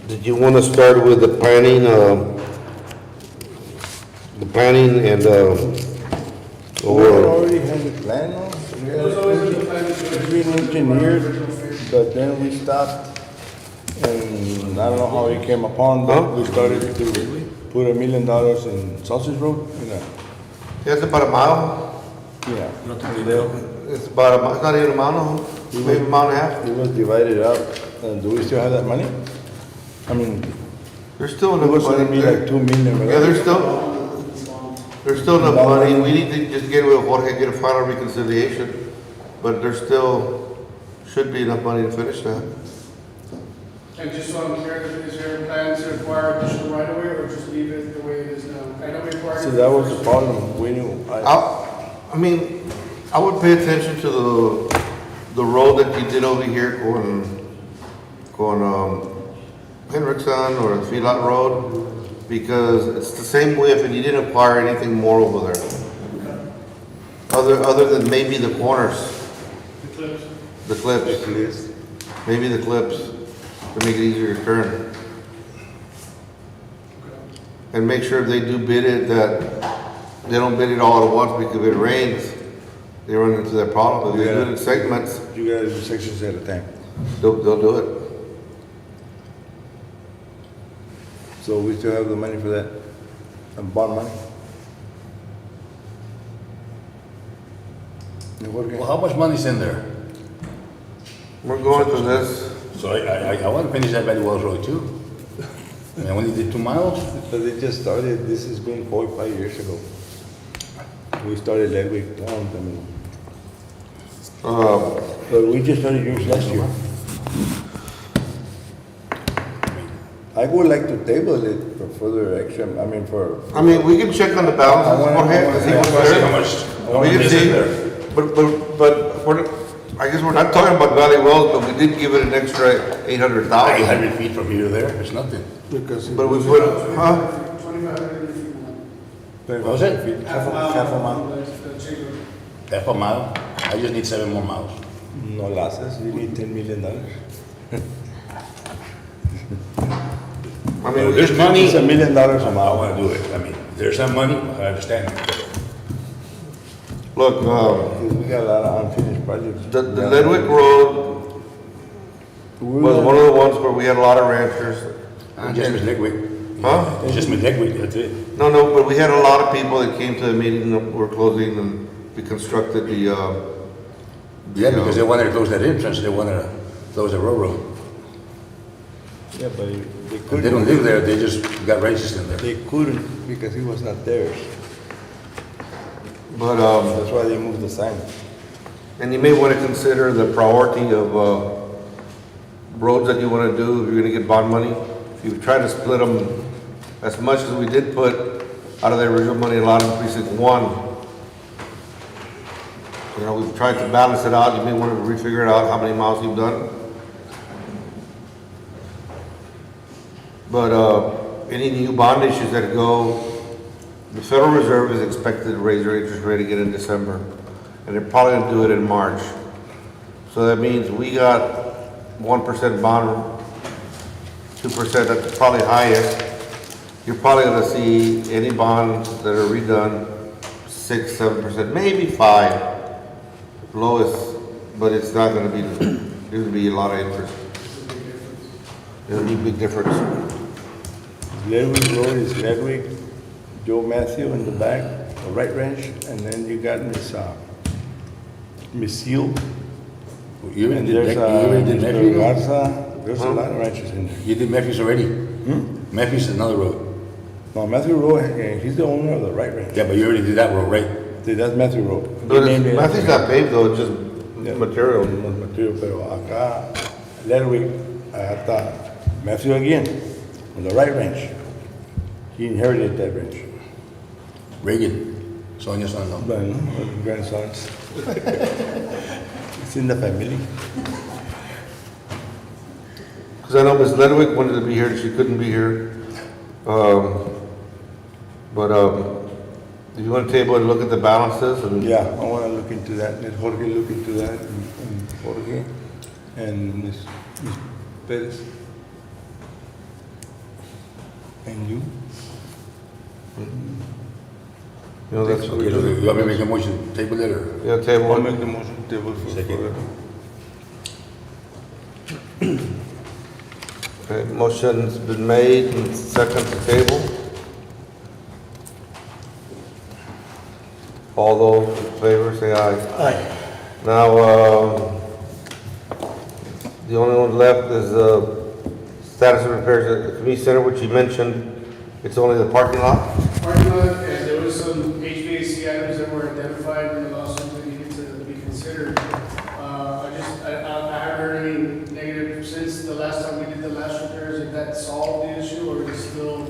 Speaker 1: did you want to start with the planning and,
Speaker 7: We
Speaker 1: or,
Speaker 7: already had the plan, no?
Speaker 4: It was always in the plan.
Speaker 7: It's been engineered, but then we stopped, and I don't know how it came upon,
Speaker 1: Huh?
Speaker 7: but we started to put $1 million in Sausage Road,
Speaker 1: yeah, it's about a mile.
Speaker 7: yeah.
Speaker 1: It's about a mile, it's not even a mile, no, maybe a mile and a half.
Speaker 7: It was divided up, and do we still have that money? I mean,
Speaker 1: There's still
Speaker 7: it was
Speaker 1: enough
Speaker 7: gonna
Speaker 1: money
Speaker 7: be like
Speaker 1: there.
Speaker 7: 2 million,
Speaker 1: Yeah,
Speaker 7: right?
Speaker 1: there's still enough money. We need to just get with Jorge, get a final reconciliation, but there still should be enough money to finish that.
Speaker 4: And just so I'm clear, is there plans to acquire additional right of way or just leave it the way it is now? I know we acquired.
Speaker 7: See, that was the problem, we knew,
Speaker 1: I mean, I would pay attention to the road that you did over here going Henriksen or Filat Road, because it's the same width and you didn't acquire anything more over there. Other than maybe the corners,
Speaker 4: The clips.
Speaker 1: the clips, maybe the clips to make it easier to turn. And make sure if they do bid it, that they don't bid it all at once, because if it rains, they run into that problem. If they do it in segments,
Speaker 7: you gotta do sections at a time.
Speaker 1: they'll do it.
Speaker 7: So we still have the money for that, and bond money?
Speaker 6: Well, how much money's in there?
Speaker 1: We're going to this,
Speaker 6: So I want to finish that Valley Wells Road too. And I only did 2 miles.
Speaker 7: But they just started, this has been 4 or 5 years ago. We started Ledwick one, I mean, but we just started yours last year. I would like to table it for further action, I mean,
Speaker 1: we can check on the balances, Jorge, and see what's there. We can
Speaker 6: is
Speaker 1: see,
Speaker 6: in there.
Speaker 1: but I guess we're not talking about Valley Wells, but we did give it an extra 800,000.
Speaker 6: 800 feet from here to there, it's nothing.
Speaker 1: But we put,
Speaker 4: 2,500 feet long.
Speaker 6: What was it?
Speaker 7: Half a mile.
Speaker 4: The chamber.
Speaker 6: Half a mile. I just need 7 more miles.
Speaker 7: No losses, you need $10 million.
Speaker 6: There's money.
Speaker 7: It's $1 million a
Speaker 6: I
Speaker 7: mile.
Speaker 6: want to do it. I mean, there's some money, I understand.
Speaker 1: look,
Speaker 7: Because we got a lot of unfinished projects.
Speaker 1: the Ledwick Road was one of the ones where we had a lot of ranchers.
Speaker 6: Just Midlake.
Speaker 1: Huh?
Speaker 6: It's just Midlake, that's it.
Speaker 1: No, but we had a lot of people that came to the meeting that we're closing, and we constructed the,
Speaker 6: Yeah, because they wanted to close that entrance, they wanted to That was a railroad.
Speaker 7: Yeah, but they
Speaker 6: And they
Speaker 7: couldn't.
Speaker 6: don't live there, they just got ranches in there.
Speaker 7: They couldn't because it was not theirs.
Speaker 1: But,
Speaker 7: That's why they moved the sign.
Speaker 1: and you may want to consider the priority of, roads that you want to do if you're going to get bond money. If you try to split them as much as we did put out of the original money allotted in precinct 1. You know, we've tried to balance it out. You may want to refigure it out how many miles you've done. But, any new bond issues that go, the Federal Reserve is expected to raise their interest rate again in December. And they're probably gonna do it in March. So that means we got 1% bond, 2%, that's probably highest. You're probably gonna see any bonds that are redone, 6, 7%, maybe 5, lowest, but it's not gonna be, there's gonna be a lot of interest. It'll be a big difference.
Speaker 7: Ledwig Road is Ledwig, Joe Matthew in the back, the right ranch, and then you got Miss Seal.
Speaker 6: You
Speaker 7: And
Speaker 6: already
Speaker 7: there's
Speaker 6: did, you already did
Speaker 7: Mr.
Speaker 6: Matthews?
Speaker 7: Garza. There's a lot of ranches in there.
Speaker 6: You did Matthews already? Matthews is another road.
Speaker 7: No, Matthew Road, he's the owner of the right ranch.
Speaker 6: Yeah, but you already did that road, right?
Speaker 7: See, that's Matthew Road.
Speaker 1: But
Speaker 7: He named it
Speaker 1: Matthew's
Speaker 7: after
Speaker 1: not paved though, it's just
Speaker 7: Yeah.
Speaker 1: material.
Speaker 7: him. Material, pero acá, Ledwig, hasta Matthew again, on the right ranch. He inherited that ranch.
Speaker 6: Reagan, Sonia's son, no?
Speaker 7: Bueno, los grandsons. It's in the family.
Speaker 1: Because I know Ms. Ledwig wanted to be here, she couldn't be here. If you want to table and look at the balances and.
Speaker 7: Yeah, I want to look into that. Let Jorge look into that, and Jorge, and Ms. Perez. And you?
Speaker 1: You know, that's what
Speaker 6: Okay,
Speaker 1: we
Speaker 6: so
Speaker 1: do.
Speaker 6: you want me to make a motion, table it, or?
Speaker 1: Yeah, table
Speaker 7: I'll
Speaker 1: it.
Speaker 7: make the motion table for
Speaker 6: Second.
Speaker 1: Okay, motion's been made and second to table. All those in favor say aye.
Speaker 5: Aye.
Speaker 1: Now, the only one left is, status of repairs at the community center, which you mentioned, it's only the parking lot?
Speaker 4: Parking lot, and there was some HVAC items that were identified in the lawsuit that needed to be considered. I haven't heard any negative since the last time we did the last repairs, if that solved the issue, or is it still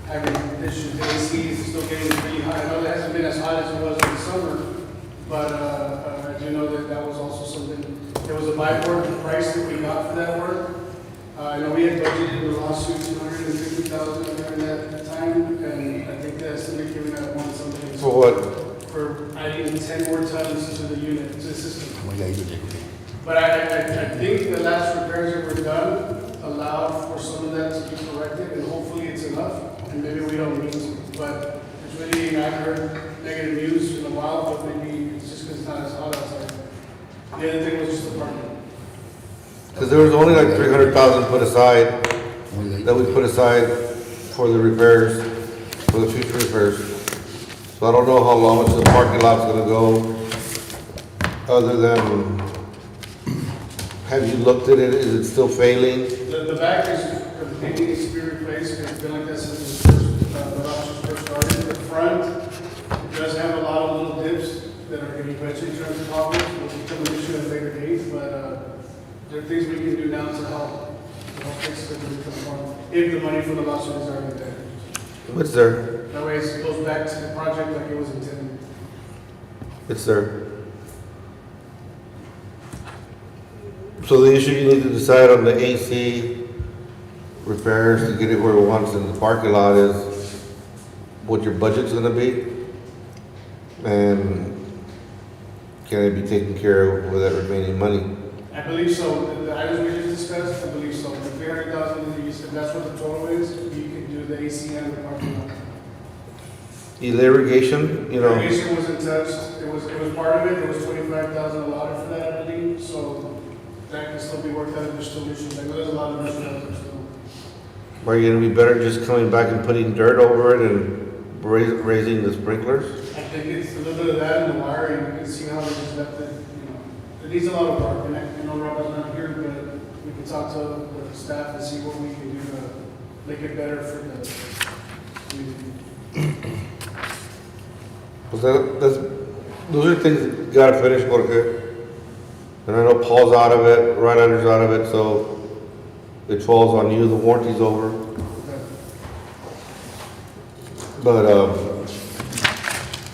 Speaker 4: having issues? The AC is still getting pretty hot. I know it hasn't been as hot as it was in the summer, but, I do know that that was also something, there was a by-board price that we got for that work. I know we had budgeted in the lawsuit $250,000 during that time, and I think the estimate given out one something.
Speaker 1: For what?
Speaker 4: For adding 10 more tons to the unit, to the system.
Speaker 6: Oh, yeah, you did it.
Speaker 4: But I think the last repairs that were done allowed for some of that to be corrected, and hopefully it's enough, and maybe we don't need to. But it's really, I haven't heard negative news in a while, but maybe it's just because it's not as hot outside. The other thing was just the parking.
Speaker 1: Because there was only like 300,000 put aside,
Speaker 6: Only
Speaker 1: that we put aside for the repairs, for the future repairs. So I don't know how long the parking lot's gonna go, other than, have you looked at it, is it still failing?
Speaker 4: The back is completely needs to be replaced, it's been like that since the last first started. The front, it does have a lot of little dips that are going to eventually turn to problems, will become an issue at a later date, but, there are things we can do now to help fix it when it comes along, if the money from the lawsuit is already there.
Speaker 1: It's there,
Speaker 4: That way it goes back to the project like it was intended.
Speaker 1: it's there. So the issue you need to decide on the AC repairs to get it where it wants in the parking lot is what your budget's gonna be. And can it be taken care of with that remaining money?
Speaker 4: I believe so. The items we just discussed, I believe so. The 300,000, you said that's what the total is, you can do the AC and the parking lot.
Speaker 1: Irrigation, you know,
Speaker 4: Irrigation wasn't touched, it was part of it, there was 25,000 allotted for that, I believe, so that can still be worked out if there's still issues. I know there's a lot of issues out there still.
Speaker 1: are you gonna be better just coming back and putting dirt over it and raising the sprinklers?
Speaker 4: I think it's a little bit of that and the wiring, you can see how they just left it, you know. It needs a lot of work, and I know Robert's not here, but can talk to the staff and see what we can do to make it better for the community.
Speaker 1: Pues those are things you gotta finish, Jorge. And I know Paul's out of it, Rylander's out of it, so it falls on you, the warranty's over. But,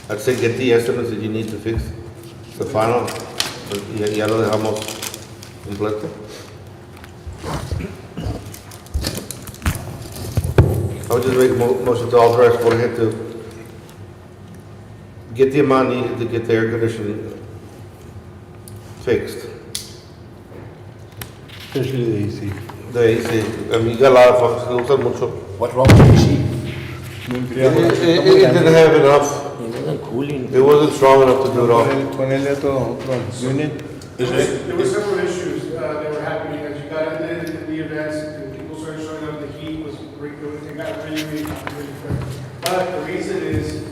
Speaker 1: I'd say get the estimates that you need to fix the final, ya lo dejamos completo. I would just make a motion to authorize Jorge to get the amount needed to get the air conditioning fixed.
Speaker 7: Especially the AC.
Speaker 1: The AC, I mean, you got a lot of folks, se usa mucho.
Speaker 6: What's wrong with the AC?
Speaker 1: It didn't have enough,
Speaker 8: It wasn't cooling.
Speaker 1: it wasn't strong enough to do it all.
Speaker 7: Ponerle otro unit.
Speaker 4: There were several issues that were happening as you got in the events and people started showing up, the heat was, it got really, really quick. But the reason is,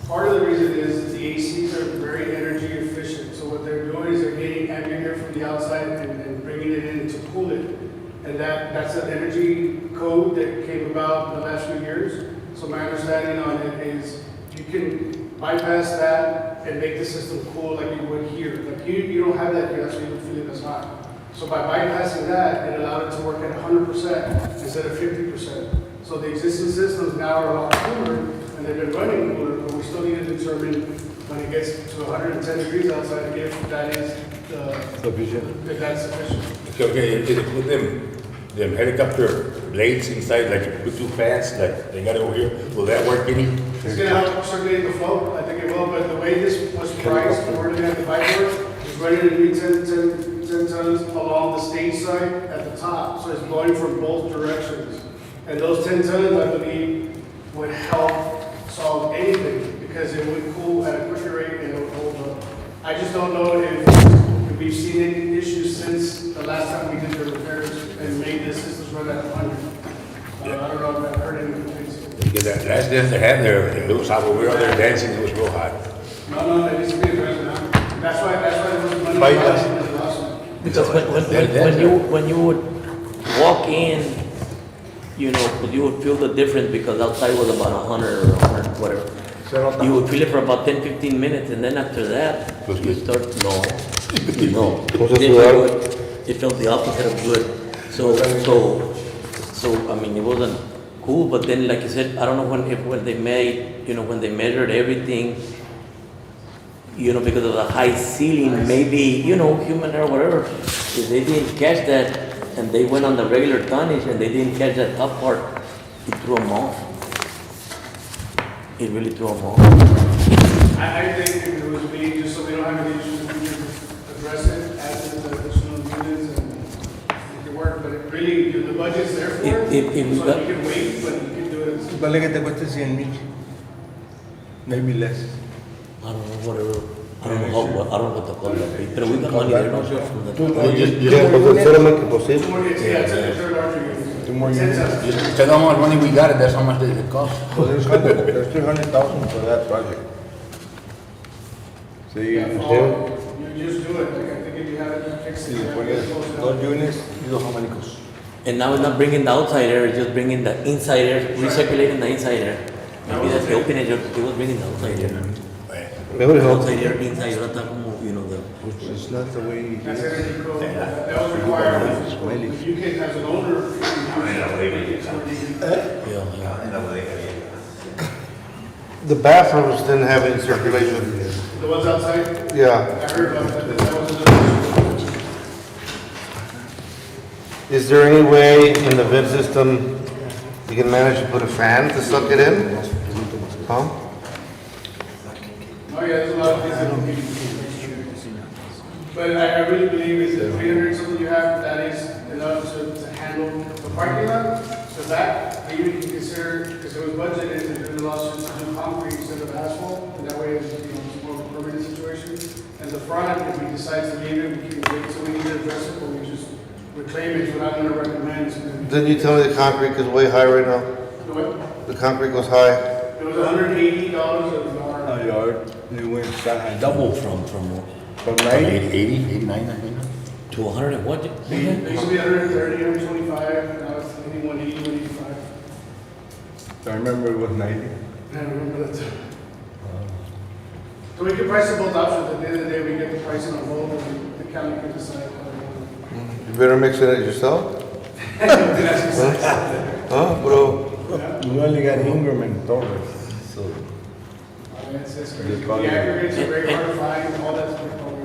Speaker 4: part of the reason is the ACs are very energy efficient. So what they're doing is they're getting ambient air from the outside and bringing it in to cool it. And that's an energy code that came about in the last few years. So my understanding on it is you can bypass that and make the system cool like you would here. Like you don't have that here, that's why you don't feel it as hot. So by bypassing that, it allowed it to work at 100% instead of 50%. So the existing systems now are a lot cooler, and they've been running cooler, but we still need to determine when it gets to 110 degrees outside if that is
Speaker 7: Sufficient.
Speaker 4: if that's sufficient.
Speaker 6: Okay, if they put them helicopter blades inside, like put two fans, like they got over here, will that work any?
Speaker 4: It's gonna help circulate the flow, I think it will, but the way this was priced, we're looking at the pipework, is ready to be 10 tons along the stage side at the top, so it's blowing from both directions. And those 10 tons, I believe, would help solve anything, because it would cool at a quicker rate and it would hold up. I just don't know if we've seen any issues since the last time we did the repairs and made the systems run at 100. I don't know if I've heard any complaints.
Speaker 6: Because that last dance they had there, it was hot, when we were out there dancing, it was real hot.
Speaker 4: No, it needs to be addressed now. That's why there was money.
Speaker 7: Bypass.
Speaker 4: in the lawsuit.
Speaker 8: Because when you would walk in, you know, you would feel the difference because outside was about 100 or 100, whatever. You would feel it for about 10, 15 minutes, and then after that, you start, no. It felt the opposite of good. So, I mean, it wasn't cool, but then, like you said, I don't know when they made, you know, when they measured everything, you know, because of the high ceiling, maybe, you know, human error, whatever, if they didn't catch that, and they went on the regular tonnage, and they didn't catch that top part, it threw them off. It really threw them off.
Speaker 4: I think if it was me, just so we don't have any issues, we can address it, add to the additional units and make it work, but it really, the budget's there for it,
Speaker 8: If we
Speaker 4: so
Speaker 8: got-
Speaker 4: you can wait, but you can do it.
Speaker 7: Vale que te cueste 100,000. Maybe less.
Speaker 8: I don't know, whatever. I don't know what the call that be, but we got money there, no? From the-
Speaker 1: Ya, pues, solamente que posible.
Speaker 4: Two more, yeah, it's a third larger unit.
Speaker 7: 2 more
Speaker 4: 10
Speaker 7: units.
Speaker 4: tons.
Speaker 6: Tell them how much money we got, that's how much it cost.
Speaker 7: So there's 300,000 for that project. So you
Speaker 4: You just do it, like, I think if you have it fixed.
Speaker 7: si
Speaker 4: you
Speaker 7: le
Speaker 4: have
Speaker 7: pones
Speaker 4: it close enough.
Speaker 7: 2 units, y 2 abanicos.
Speaker 8: And now it's not bringing the outside air, it's just bringing the inside air, recirculating the inside air. Maybe that's the opening, it was bringing the outside air.
Speaker 1: Me would
Speaker 8: The
Speaker 1: help.
Speaker 8: outside air, inside, ahora está como, you know, the...
Speaker 7: It's not the way it
Speaker 4: That's
Speaker 7: is.
Speaker 4: energy code, that was required. If you can, as an owner, you can make it so you can-
Speaker 8: Yeah.
Speaker 1: The bathrooms didn't have any circulation.
Speaker 4: the ones outside,
Speaker 1: Yeah.
Speaker 4: I heard about that, that was another issue.
Speaker 1: Is there any way in the vent system you can manage to put a fan to suck it in? Huh?
Speaker 4: Oh, yeah, there's a lot of things that we can do. But I really believe is that 300 something you have, that is enough to handle the parking lot, the back, maybe you can consider, because it was budgeted to do the lawsuit to do concrete instead of asphalt, and that way it's, you know, it's more of a permanent situation. And the front, if we decide to leave it, we can wait till we need to address it, or we just reclaim it, what I'm gonna recommend is gonna be.
Speaker 1: Didn't you tell me the concrete is way high right now?
Speaker 4: What?
Speaker 1: The concrete goes high.
Speaker 4: It was $180 an hour.
Speaker 7: A yard, you went that high.
Speaker 8: Double from
Speaker 7: From 90,
Speaker 6: 80, 89, I think.
Speaker 8: To 100 and what?
Speaker 4: They used to be 130, 125, now it's 180, 185.
Speaker 7: I remember it was 90.
Speaker 4: I remember that too. So we can price it both options, at the end of the day, we get the pricing on both, and the county can decide how they want
Speaker 1: You better mix it yourself. Huh, bro?
Speaker 7: We only got Ingram and Torres, so.
Speaker 4: It's crazy. The aggregates are very hard to find, all that's.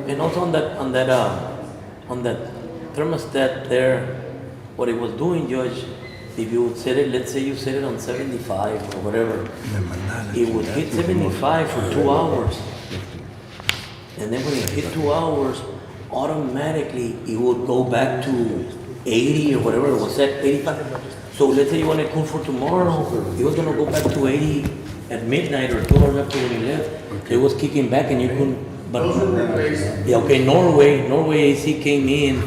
Speaker 8: And also on that thermostat there, what it was doing, Judge, if you would set it, let's say you set it on 75 or whatever, it would hit 75 for 2 hours. And then when it hit 2 hours, automatically it would go back to 80 or whatever it was set, 85. So let's say you want it cool for tomorrow, it was gonna go back to 80 at midnight or 2 hours after when you left. It was kicking back and you couldn't, but,
Speaker 4: Those were replaced.
Speaker 8: yeah, okay, Norway AC came in,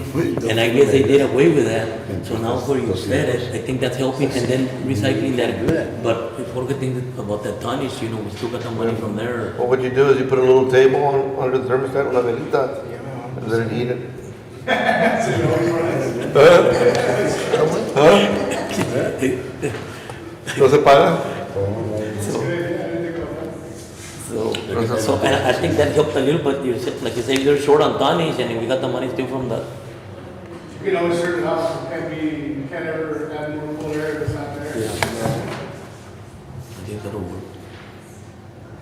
Speaker 8: and I guess they did away with that. So now where you set it, I think that's helping, and then recycling that. But if Jorge thinks about that tonnage, we still got the money from there.
Speaker 1: Well, what you do is you put a little table under the thermostat, una velita, and let it eat it. Huh? ¿No se paga?
Speaker 8: So and I think that helped a little, but like you say, you're short on tonnage, and we got the money still from that.
Speaker 4: You can always serve it out, you can't ever add more cool air if it's not there.
Speaker 8: I think that'll work.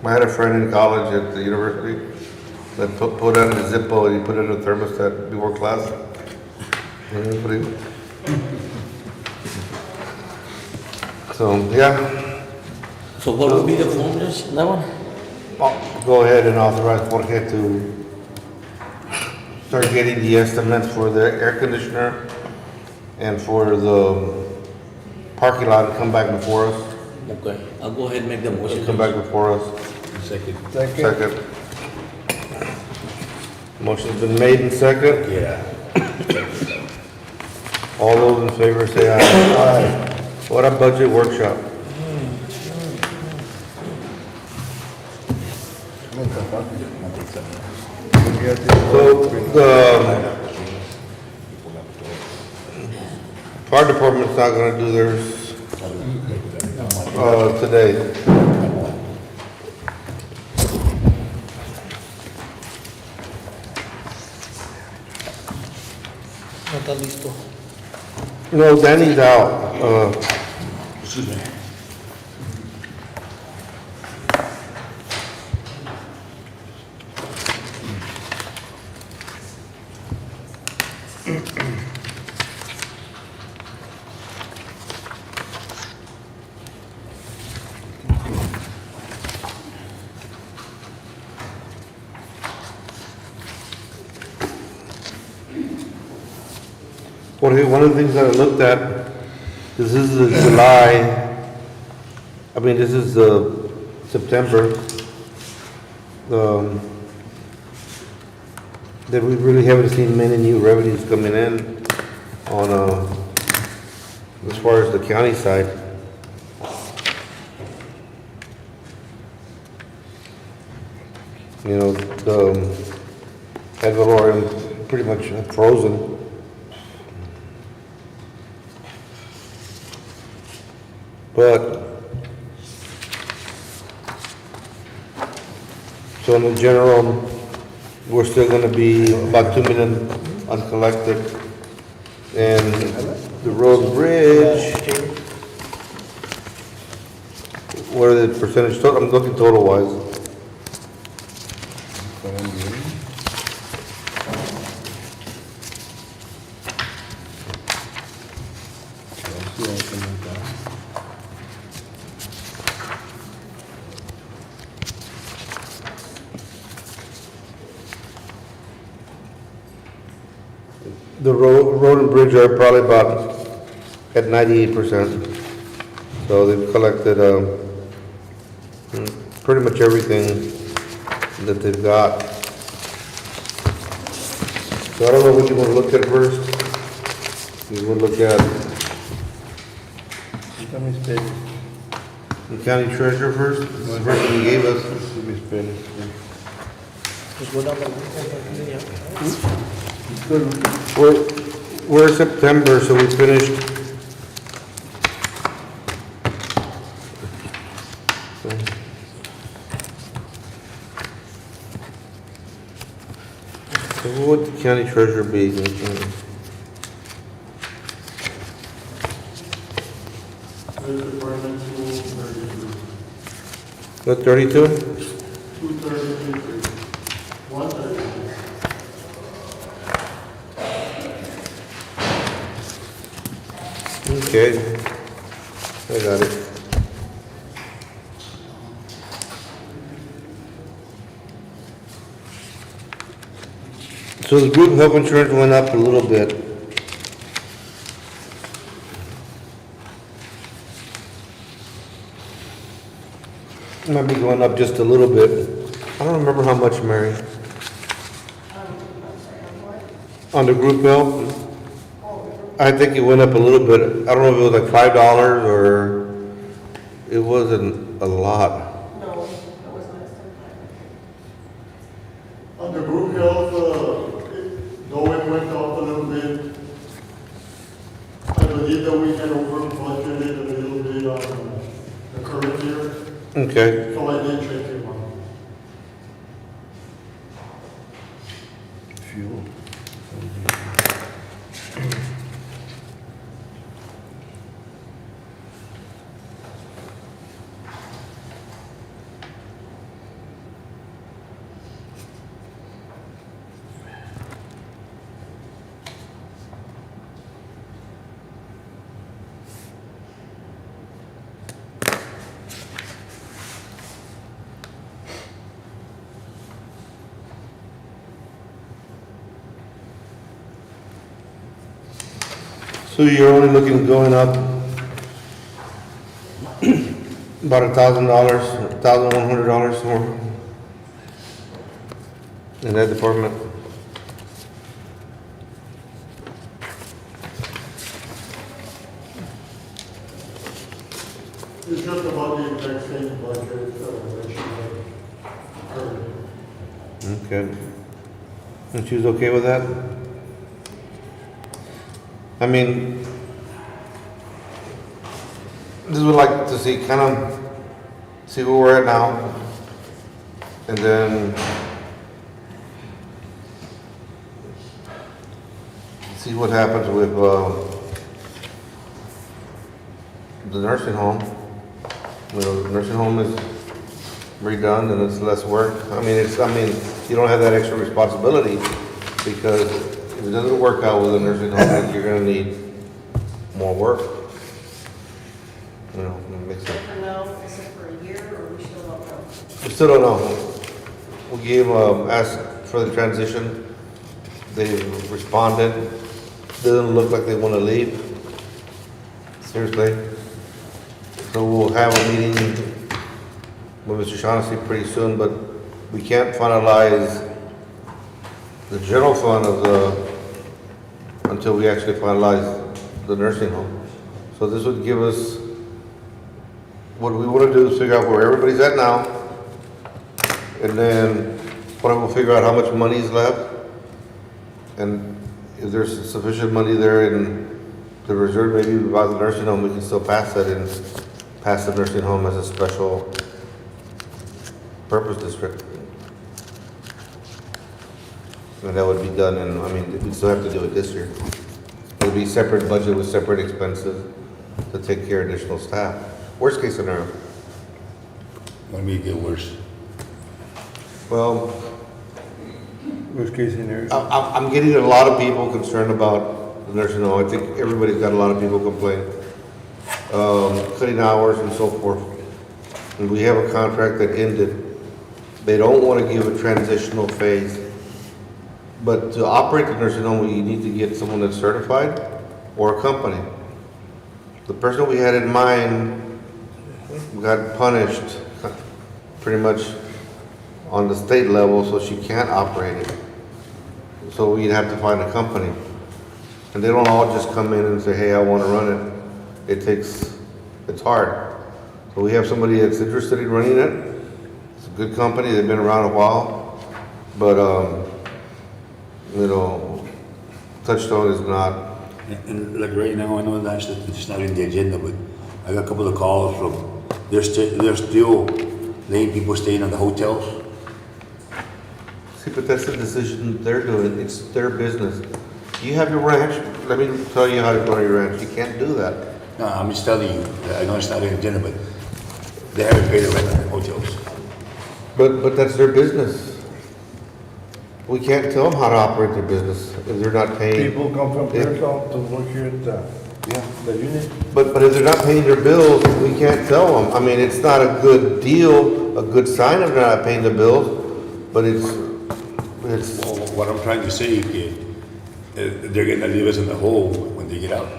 Speaker 1: I had a friend in college at the university that put out a Zippo and he put it in a thermostat before class. So, yeah,
Speaker 8: So what would be the form, Judge, that one?
Speaker 1: I'll go ahead and authorize Jorge to start getting the estimates for the air conditioner and for the parking lot to come back before us.
Speaker 8: Okay, I'll go ahead and make the motion.
Speaker 1: Come back before us.
Speaker 6: Second.
Speaker 1: Second. Motion's been made and second.
Speaker 6: Yeah.
Speaker 1: All those in favor say aye. Aye. What a budget workshop. So the fire department's not gonna do theirs today.
Speaker 5: No está listo.
Speaker 1: No, Danny's out.
Speaker 6: Excuse me.
Speaker 1: Jorge, one of the things that I looked at, this is the this is September. That we really haven't seen many new revenues coming in on, as far as the county side. The ad valorem pretty much frozen. But, so in the general, we're still gonna be about 2 million uncollected. And the road and bridge, what are the percentage total? I'm looking total wise. The road and bridge are probably about at 98%. So they've collected, pretty much everything that they've got. So I don't know what you want to look at first. You want to look at the county treasurer first? This is the first one you gave us.
Speaker 5: Pues voy a hablar con
Speaker 1: We're September, so we finished. So what would the county treasurer be? What, 32?
Speaker 4: 130.
Speaker 1: Okay, I got it. So the group health insurance went up a little bit. Might be going up just a little bit. I don't remember how much, Mary. On the group health? I think it went up a little bit. I don't know if it was like $5 or it wasn't a lot.
Speaker 2: On the group health, though it went up a little bit, I believe that we had over budgeted a little bit on the current year,
Speaker 1: Okay.
Speaker 2: so I did check it out.
Speaker 7: Fuel.
Speaker 1: So you're only looking going up about $1,000, $1,100 more in that department?
Speaker 2: It's just about the exact same budget that you had currently.
Speaker 1: Okay. And she was okay with that? I mean, this would like to see, kind of, see where we're at now. And then see what happens with, the nursing home. You know, the nursing home is redone and it's less work. I mean, you don't have that extra responsibility because if it doesn't work out with a nursing home, then you're gonna need more work. You know, it makes sense.
Speaker 9: For now, is it for a year or we still don't know?
Speaker 1: We still don't know. We gave, asked for the transition. They responded. Doesn't look like they wanna leave. Seriously. So we'll have a meeting with Mr. Shaughnessy pretty soon, but we can't finalize the general fund of until we actually finalize the nursing home. So this would give us, what we want to do is figure out where everybody's at now, and then we'll figure out how much money is left, and if there's sufficient money there in the reserve, maybe by the nursing home, we can still pass that and pass the nursing home as a special purpose district. And that would be done, and I mean, we still have to do it this year. It'll be separate budget with separate expenses to take care of additional staff. Worst case scenario.
Speaker 6: Let me get worse.
Speaker 1: Well,
Speaker 7: Worst case scenario.
Speaker 1: I'm getting a lot of people concerned about the nursing home. I think everybody's got a lot of people complain. Cutting hours and so forth. And we have a contract that ended. They don't want to give a transitional phase. But to operate the nursing home, you need to get someone that's certified or a company. The person we had in mind got punished pretty much on the state level, so she can't operate it. So we'd have to find a company. And they don't all just come in and say, hey, I want to run it. It's hard. So we have somebody that's interested in running it. It's a good company, they've been around a while. But, you know, Touchstone is not.
Speaker 6: And like right now, I know that's it's not in the agenda, but I got a couple of calls from, they're still letting people staying in the hotels.
Speaker 1: See, but that's the decision they're doing, it's their business. You have your ranch, let me tell you how to run your ranch, you can't do that.
Speaker 6: No, I'm just telling you, I know it's not in the agenda, but they haven't paid the rent on the hotels.
Speaker 1: But that's their business. We can't tell them how to operate their business if they're not paying.
Speaker 2: People come from Pearsall to work here at the unit.
Speaker 1: But if they're not paying their bills, we can't tell them. I mean, it's not a good deal, a good sign if they're not paying the bills, but it's,
Speaker 6: Well, what I'm trying to say is, they're gonna leave us in the hole when they get out.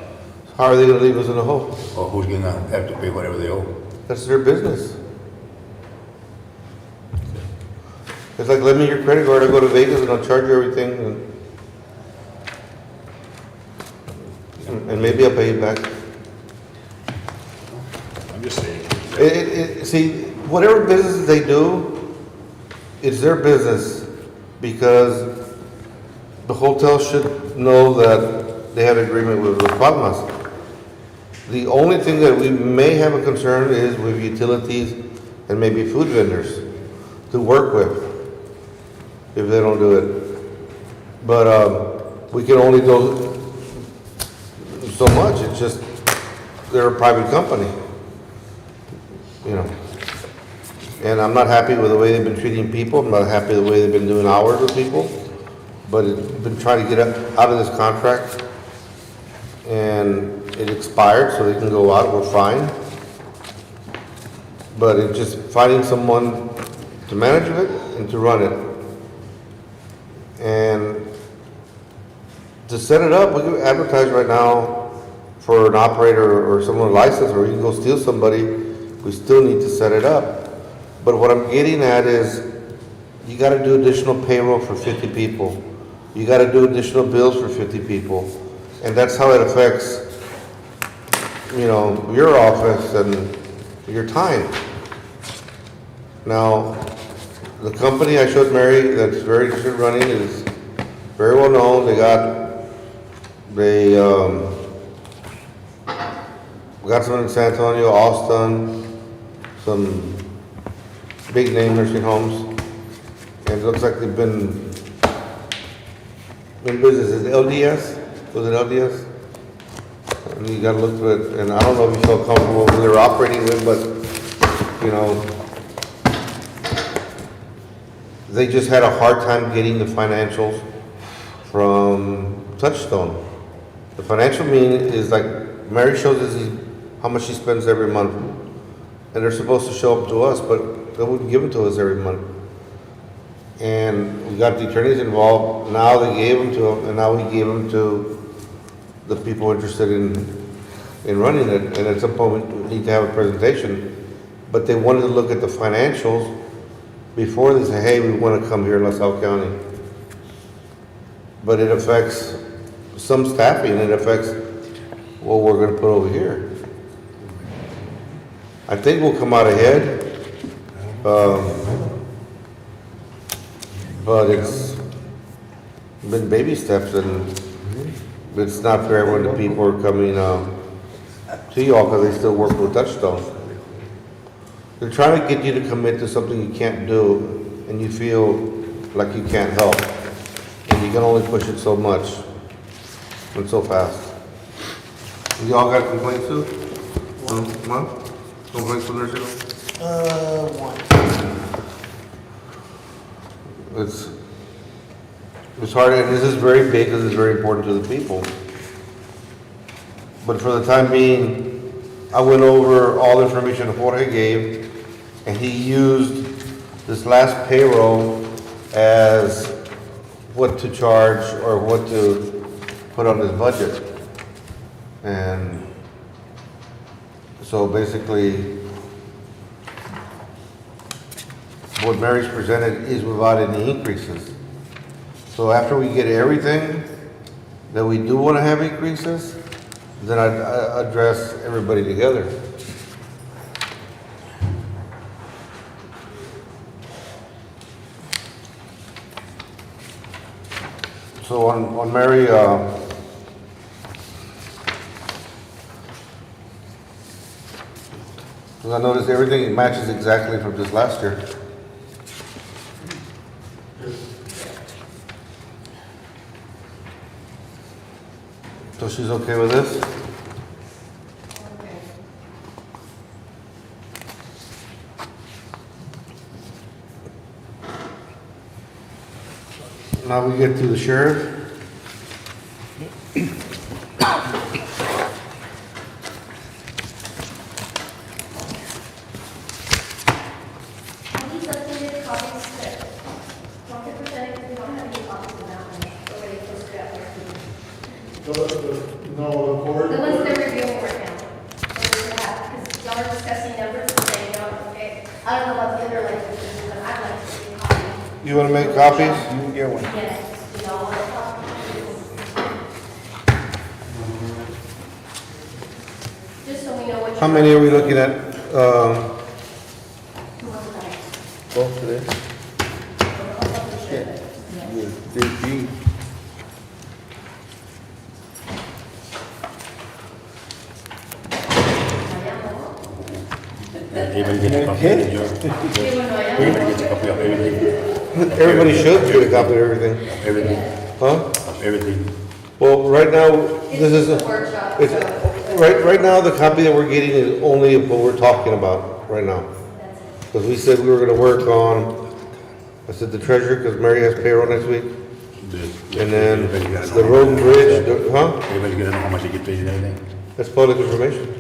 Speaker 1: how are they gonna leave us in a hole?
Speaker 6: Or who's gonna have to pay whatever they owe?
Speaker 1: That's their business. It's like, lend me your credit card, I'll go to Vegas and I'll charge you everything and maybe I'll pay you back.
Speaker 6: I'm just saying.
Speaker 1: See, whatever business they do, it's their business because the hotel should know that they have agreement with Palmas. The only thing that we may have a concern is with utilities and maybe food vendors to work with if they don't do it. But we can only go so much. It's just, they're a private company, you know. And I'm not happy with the way they've been treating people. I'm not happy with the way they've been doing hours with people. But it's been trying to get out of this contract. And it expired, so they can go out, we're fine. But it's just finding someone to manage it and to run it. And to set it up, we can advertise right now for an operator or someone licensed, or you can go steal somebody. We still need to set it up. But what I'm getting at is, you gotta do additional payroll for 50 people. You gotta do additional bills for 50 people. And that's how it affects, you know, your office and your time. Now, the company I showed Mary that's very interested in running is very well known. They got some in San Antonio, Austin, some big name nursing homes. And it looks like they've been in business. Is it LDS? Was it LDS? And you gotta look through it, and I don't know if you feel comfortable with they're operating with, but, you know, they just had a hard time getting the financials from Touchstone. The financial mean is like, Mary shows us how much she spends every month, and they're supposed to show up to us, but they wouldn't give it to us every month. And we got the attorneys involved, now they gave them to them, and now we gave them to the people interested in running it, and at some point we need to have a presentation. But they wanted to look at the financials before they say, hey, we want to come here in LaSalle County. But it affects some staffing, it affects what we're going to put over here. I think we'll come out ahead. But it's been baby steps, and it's not fair when the people are coming to y'all because they still work with Touchstone. They're trying to get you to commit to something you can't do, and you feel like you can't help. And you can only push it so much and so fast. Y'all got complaints too? One? Complaints with nursing home?
Speaker 5: One.
Speaker 1: It's hard, and this is very big because it's very important to the people. But for the time being, I went over all the information Jorge gave, and he used this last payroll as what to charge or what to put on his budget. And so basically, what Mary's presented is without any increases. So after we get everything that we do want to have increases, then I address everybody together. So on Mary, 'Cause I noticed everything matches exactly from just last year. So she's okay with this?
Speaker 9: Okay.
Speaker 1: Now we get to the sheriff.
Speaker 9: These updated copies that don't get presented, because we don't have any copies of that one, already posted out there.
Speaker 2: No, the court.
Speaker 9: The ones they're reviewing right now. Because y'all are discussing numbers and saying, okay, I don't know about the other licenses, but I'd like to see a copy.
Speaker 1: You wanna make copies?
Speaker 7: You can get one.
Speaker 9: Yes, you know, want a copy? Just so we know what.
Speaker 1: How many are we looking at?
Speaker 9: Who wants that?
Speaker 7: Both today? The G.
Speaker 6: Everybody gets a copy of your, everybody gets a copy of everything,
Speaker 1: Everybody should get a copy of everything.
Speaker 6: everything,
Speaker 1: Huh?
Speaker 6: of everything.
Speaker 1: Well, right now, this is,
Speaker 9: It's a workshop,
Speaker 1: it's,
Speaker 9: so.
Speaker 1: right now, the copy that we're getting is only of what we're talking about right now.
Speaker 9: That's it.
Speaker 1: Because we said we were gonna work on, I said the treasurer, because Mary has payroll next week. And then the road and bridge, huh?
Speaker 6: Everybody's gonna know how much they get paid and everything.
Speaker 1: That's public information.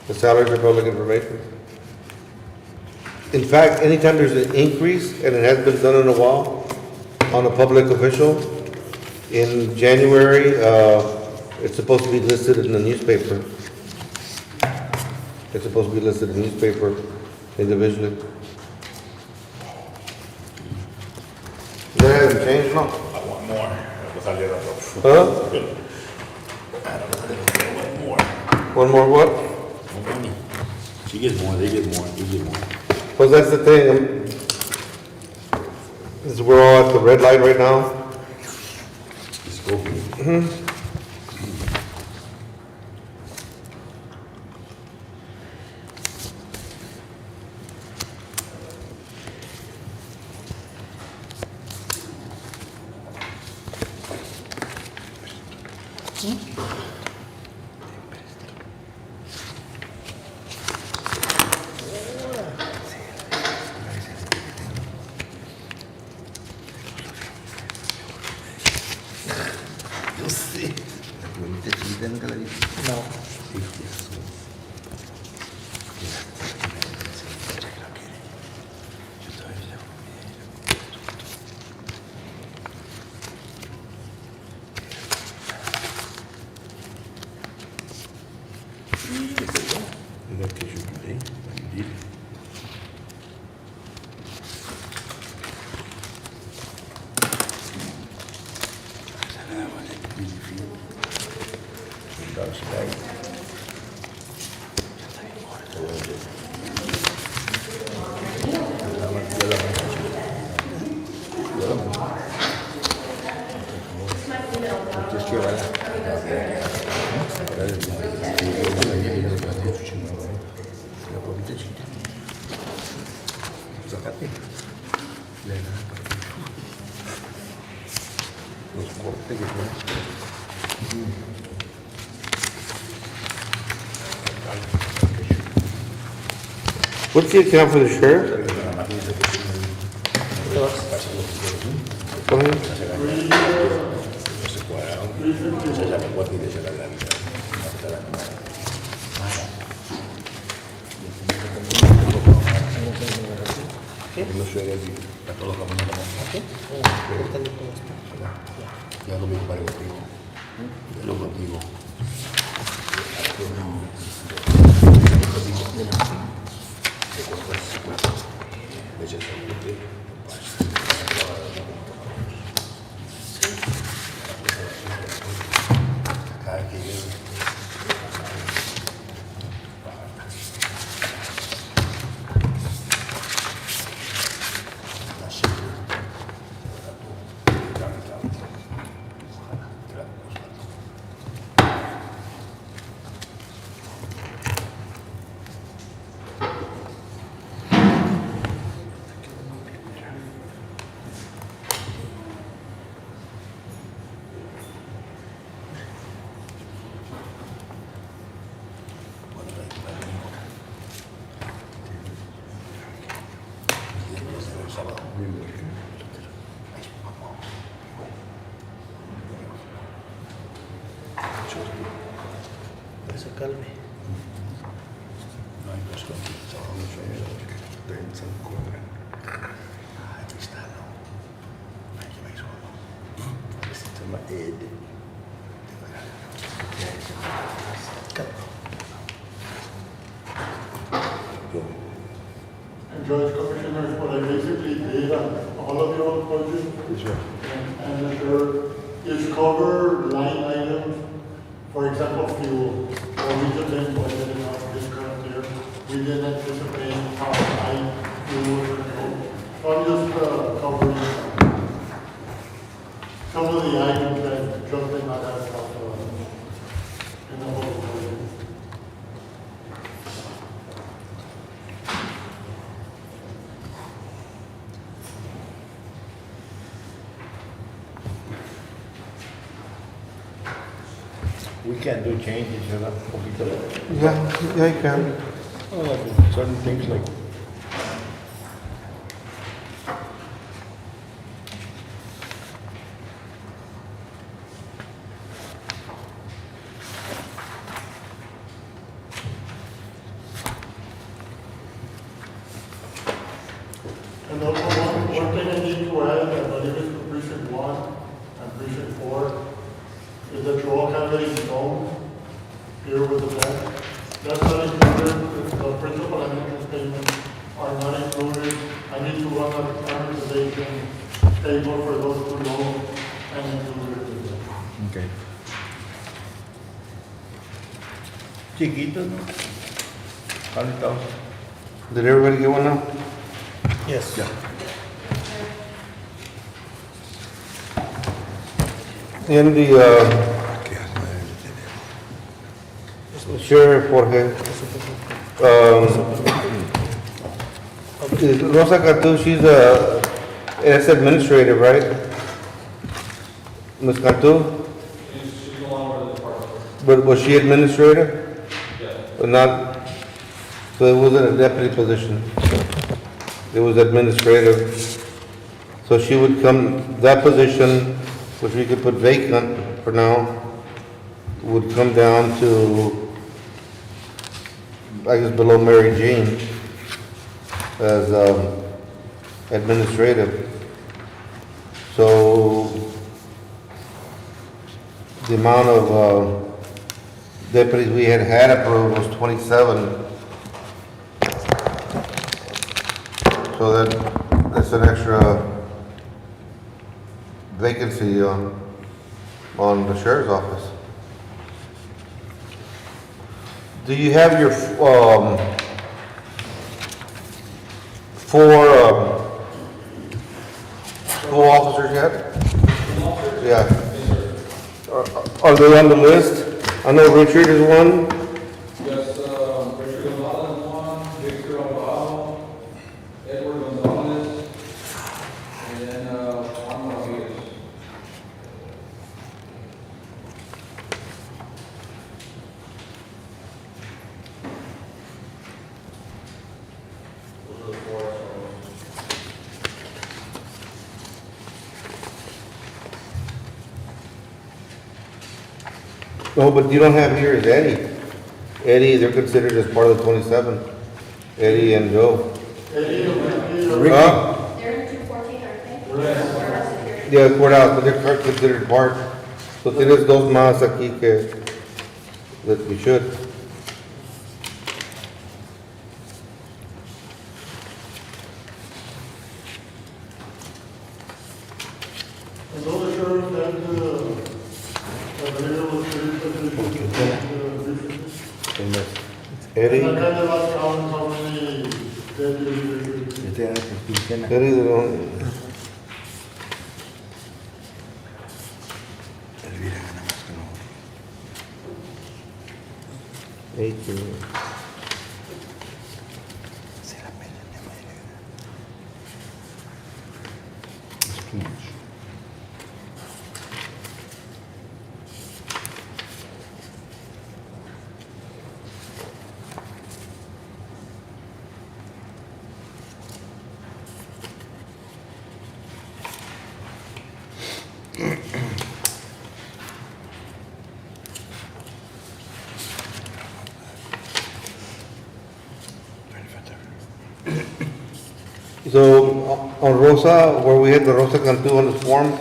Speaker 1: The salaries are public information. In fact, anytime there's an increase, and it has been done in a while, on a public official, in January, it's supposed to be listed in the newspaper. It's supposed to be listed in the newspaper individually. That hasn't changed, no?
Speaker 6: I want more.
Speaker 1: Huh?
Speaker 6: More.
Speaker 1: One more what?
Speaker 6: More money. She gets more, they get more, we get more.
Speaker 1: Well, that's the thing, is we're all at the red light right now.
Speaker 6: It's go.
Speaker 7: Yo sé. La bonita chiquita nunca la vi.
Speaker 5: No.
Speaker 1: What's the account for the sheriff? Go ahead.
Speaker 6: Ya lo mismo para contigo. Ya lo contigo.
Speaker 5: Para que se calme.
Speaker 7: No hay razón. Tensa el cuadro. Aquí está, ¿no? Aquí va solo. Este se llama Ed.
Speaker 2: And Judge Commissioners, what I basically did on all of your budgets, and there is cover line items, for example, fuel, or we just didn't budget enough this current year. We didn't anticipate how high fuel would go. So I'm just covering some of the items that just did not have cost in the whole budget.
Speaker 7: We can do changes, you know, poquito.
Speaker 1: Yeah, you can.
Speaker 7: Oh, like certain things like.
Speaker 2: And also one thing I need to add, I believe it's for precinct 1 and precinct 4, is that you're all candidates known here with the bench. That's not included, the principal and interest payments are not included. I need to run a amortization table for those two loans and include it with them.
Speaker 7: Okay. Chiquito, ¿no? 100,000.
Speaker 1: Did everybody get one now?
Speaker 5: Yes.
Speaker 7: Yeah.
Speaker 1: In the, Sheriff Jorge, is Rosa Catu, she's S administrative, right? Ms. Catu,
Speaker 3: She's no longer the department.
Speaker 1: but was she administrative?
Speaker 3: Yeah.
Speaker 1: Or not, so it wasn't a deputy position? It was administrative. So she would come, that position, which we could put vacant for now, would come down to, I guess, below Mary Jean as administrative. So the amount of deputies we had approved was 27. So that's an extra vacancy on the sheriff's office. Do you have your, four officers yet? Yeah. Are they on the list? I know Richard is one.
Speaker 3: Yes, Richard Gonzalez is one, Victor Alvarado, Edward Gonzalez, and then Juan Rodriguez. Those are the four.
Speaker 1: No, but you don't have here is Eddie. Eddie, they're considered as part of the 27. Eddie and Joe.
Speaker 2: Eddie,
Speaker 1: Huh?
Speaker 9: They're in 214, aren't they? Yes.
Speaker 1: Yeah, courthouse, but they're considered part. So tienes dos más aquí that we should.
Speaker 2: and those are sheriffs that, I believe it was
Speaker 1: Eddie,
Speaker 2: And I kind of lost count how many deputies.
Speaker 7: Este era por quincena.
Speaker 1: Eddie, they don't,
Speaker 7: Elvira gana más que nosotros.
Speaker 1: 18.
Speaker 7: Se la pela de madre. It's too much.
Speaker 1: So on Rosa, where we had the Rosa Cantu on this form,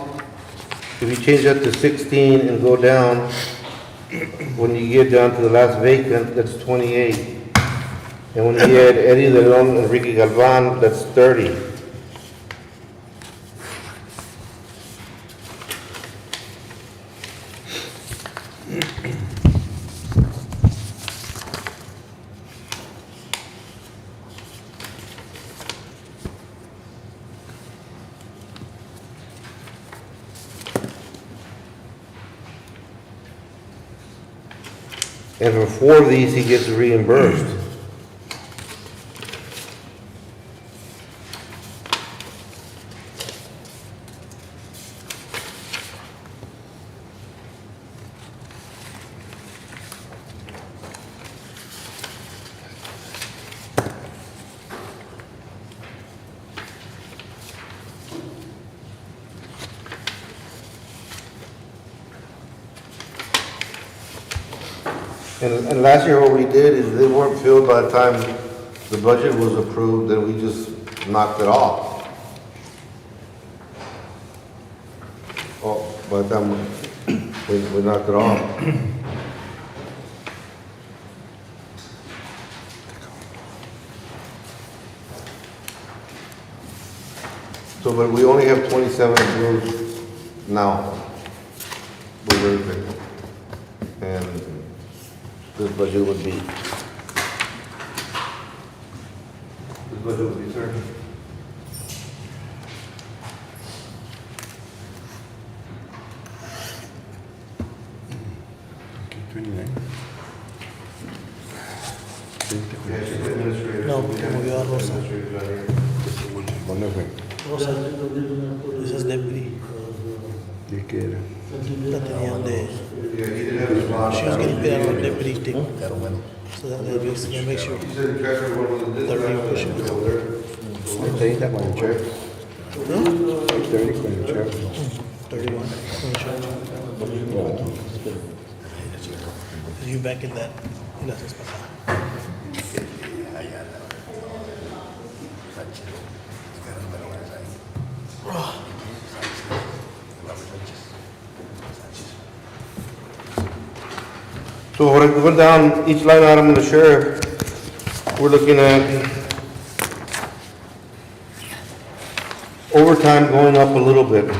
Speaker 1: if you change that to 16 and go down, when you get down to the last vacant, that's 28. And when you add Eddie Leon and Enrique Galvan, that's 30. And for 4 of these, he gets reimbursed. And last year, what we did is they weren't filled by the time the budget was approved, then we just knocked it off. Oh, by the time we knocked it off. So, but we only have 27 approved now. With everything. And this budget would be. This budget would be, sir.
Speaker 7: Okay, 29.
Speaker 5: No, porque movió a Rosa.
Speaker 7: ¿Dónde fue?
Speaker 5: Rosa, ese es deputy.
Speaker 7: ¿Y qué era?
Speaker 5: La tenían de.
Speaker 1: Yeah, he did have his
Speaker 5: She was getting paid out of deputy thing.
Speaker 7: Claro, bueno.
Speaker 5: So that they just gonna make sure.
Speaker 1: He said the treasurer wanted this.
Speaker 5: 30 push-ups.
Speaker 7: 30 con el sheriff. 30 con el sheriff.
Speaker 5: 31. You back in that. Y la haces pasar.
Speaker 1: So when we went down each line item in the sheriff, we're looking at overtime going up a little bit.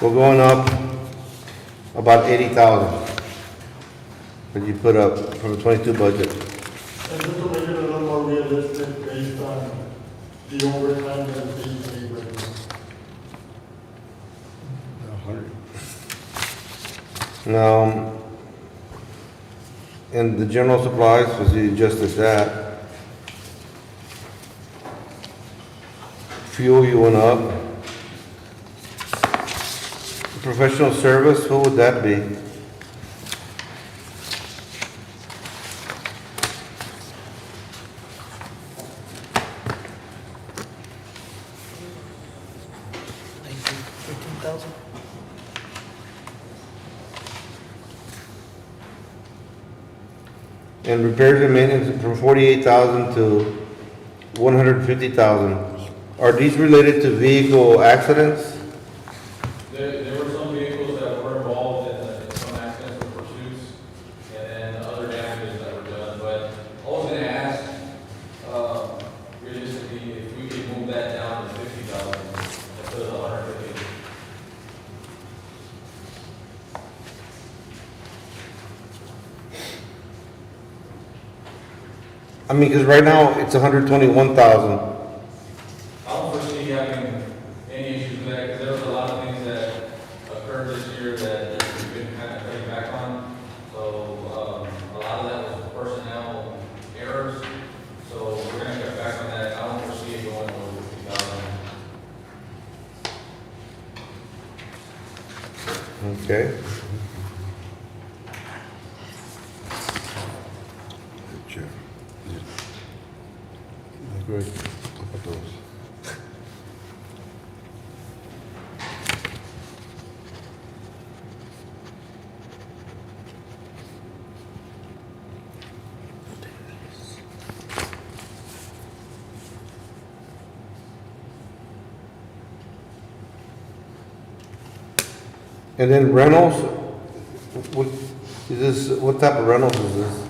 Speaker 1: We're going up about 80,000 that you put up from the 22 budget.
Speaker 2: And just to make it a little more realistic based on the overtime that is being paid right now.
Speaker 1: Now, and the general supplies, was you adjusted that. Fuel, you went up. Professional service, what would that be?
Speaker 5: $18,000.
Speaker 1: And repairs and maintenance from 48,000 to 150,000. Are these related to vehicle accidents?
Speaker 3: There were some vehicles that were involved in some accidents or pursuits, and then other damages that were done, but I was gonna ask, realistically, if we could move that down to 50,000 instead of 150.
Speaker 1: I mean, because right now, it's 121,000.
Speaker 3: I don't foresee having any issues with that, because there was a lot of things that occurred this year that we've been kind of cutting back on. So, a lot of that was personnel errors, so we're gonna cut back on that. I don't foresee it going over 50,000.
Speaker 1: Okay.
Speaker 7: Sheriff. Great. Look at those.
Speaker 1: And then rentals, what, is this, what type of rentals is this?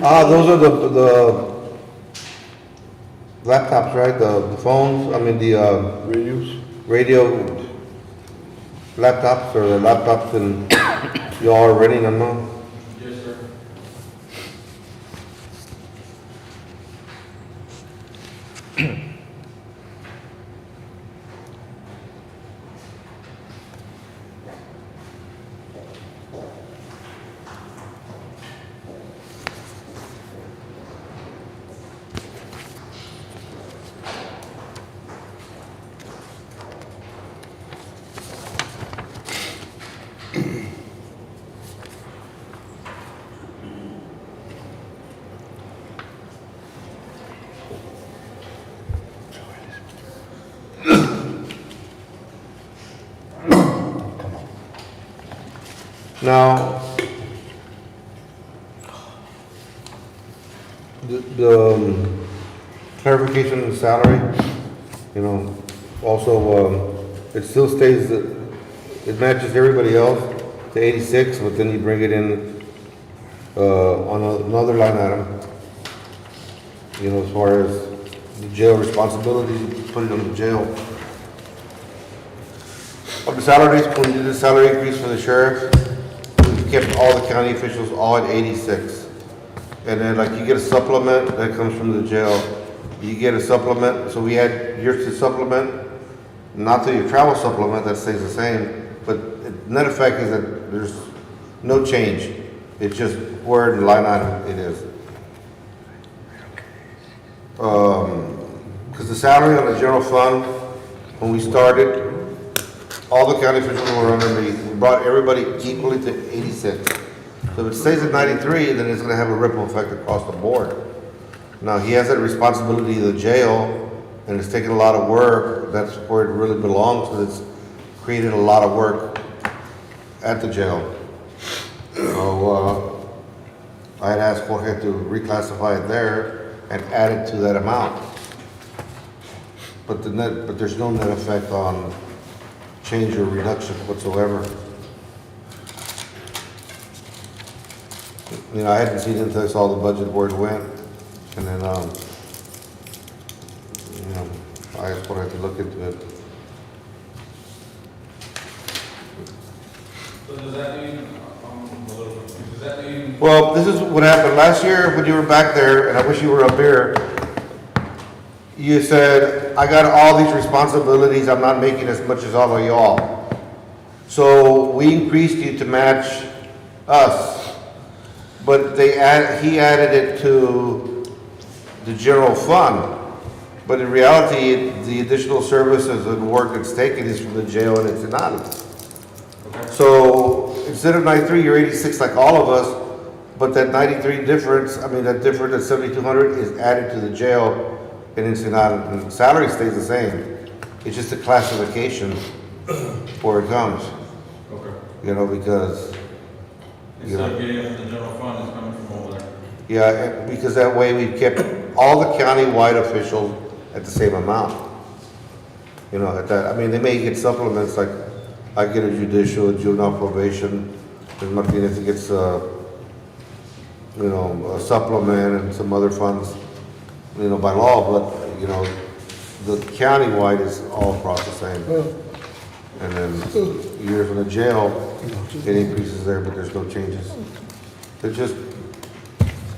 Speaker 1: Those are the laptops, right, the phones, I mean, the, radio laptops, or the laptops and y'all are renting them now?
Speaker 3: Yes, sir.
Speaker 1: Now, the clarification of the salary, you know, also, it still stays, it matches everybody else to 86, but then you bring it in, on another line item. You know, as far as the jail responsibilities, you put it on the jail. Of the salaries, when we did the salary increase for the sheriff, we kept all the county officials all at 86. And then like you get a supplement that comes from the jail, you get a supplement, so we had yours to supplement, not to your travel supplement, that stays the same, but net effect is that there's no change. It's just where in the line item it is. Because the salary on the general fund, when we started, all the county officials were under me. We brought everybody equally to 86. So if it stays at 93, then it's gonna have a ripple effect across the board. Now, he has that responsibility of the jail, and it's taking a lot of work. That's where it really belongs, because it's created a lot of work at the jail. So, I had asked Jorge to reclassify it there and add it to that amount. But there's no net effect on change or reduction whatsoever. You know, I hadn't seen it until I saw the budget where it went, and then, you know, I just wanted to look into it.
Speaker 3: So does that mean, does that mean?
Speaker 1: Well, this is what happened last year when you were back there, and I wish you were up here. You said, I got all these responsibilities, I'm not making as much as all of y'all. So we increased you to match us. But he added it to the general fund. But in reality, the additional services and work it's taken is from the jail and it's not. So instead of 93, you're 86 like all of us, but that 93 difference, I mean, that difference at 7,200 is added to the jail and it's not, and the salary stays the same. It's just a classification where it comes,
Speaker 3: Okay.
Speaker 1: you know, because, you
Speaker 3: Instead
Speaker 1: know.
Speaker 3: of getting it from the general fund, it's coming from over there.
Speaker 1: Yeah, because that way we kept all the county-wide officials at the same amount. You know, at that, I mean, they may get supplements, like I get a judicial, a juvenile probation, and Martinez gets, you know, a supplement and some other funds, you know, by law, but, you know, the county-wide is all across the same. And then years in the jail, it increases there, but there's no changes. They're just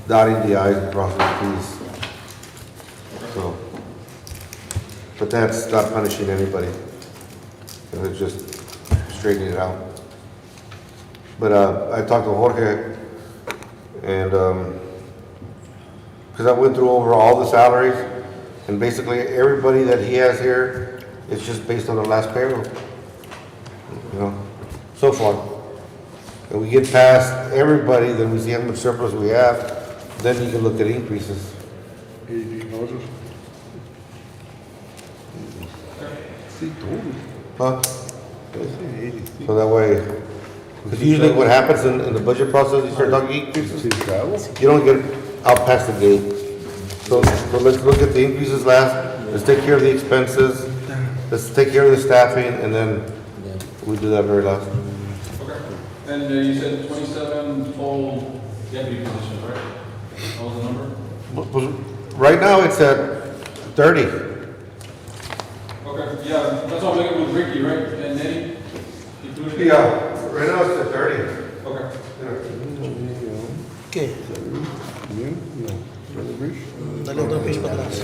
Speaker 1: dotting the i's and crossing the t's. So, but that's not punishing anybody. It's just straightening it out. But I talked to Jorge, and because I went through over all the salaries, and basically everybody that he has here is just based on the last payroll. You know, so far. And we get past everybody, then we see how much surplus we have, then you can look at increases. Huh? So that way, because usually what happens in the budget process, you start talking increases, you don't get out past the gate. So let's look at the increases last, let's take care of the expenses, let's take care of the staffing, and then we do that very last.
Speaker 3: Okay. And you said 27 total deputy positions, right? What was the number?
Speaker 1: Right now, it's at 30.
Speaker 3: Okay, yeah, that's all I'm looking with Ricky, right? And Eddie? Included?
Speaker 1: Yeah, right now it's at 30.
Speaker 3: Okay.
Speaker 5: ¿Qué? Dale otro pitch para atrás.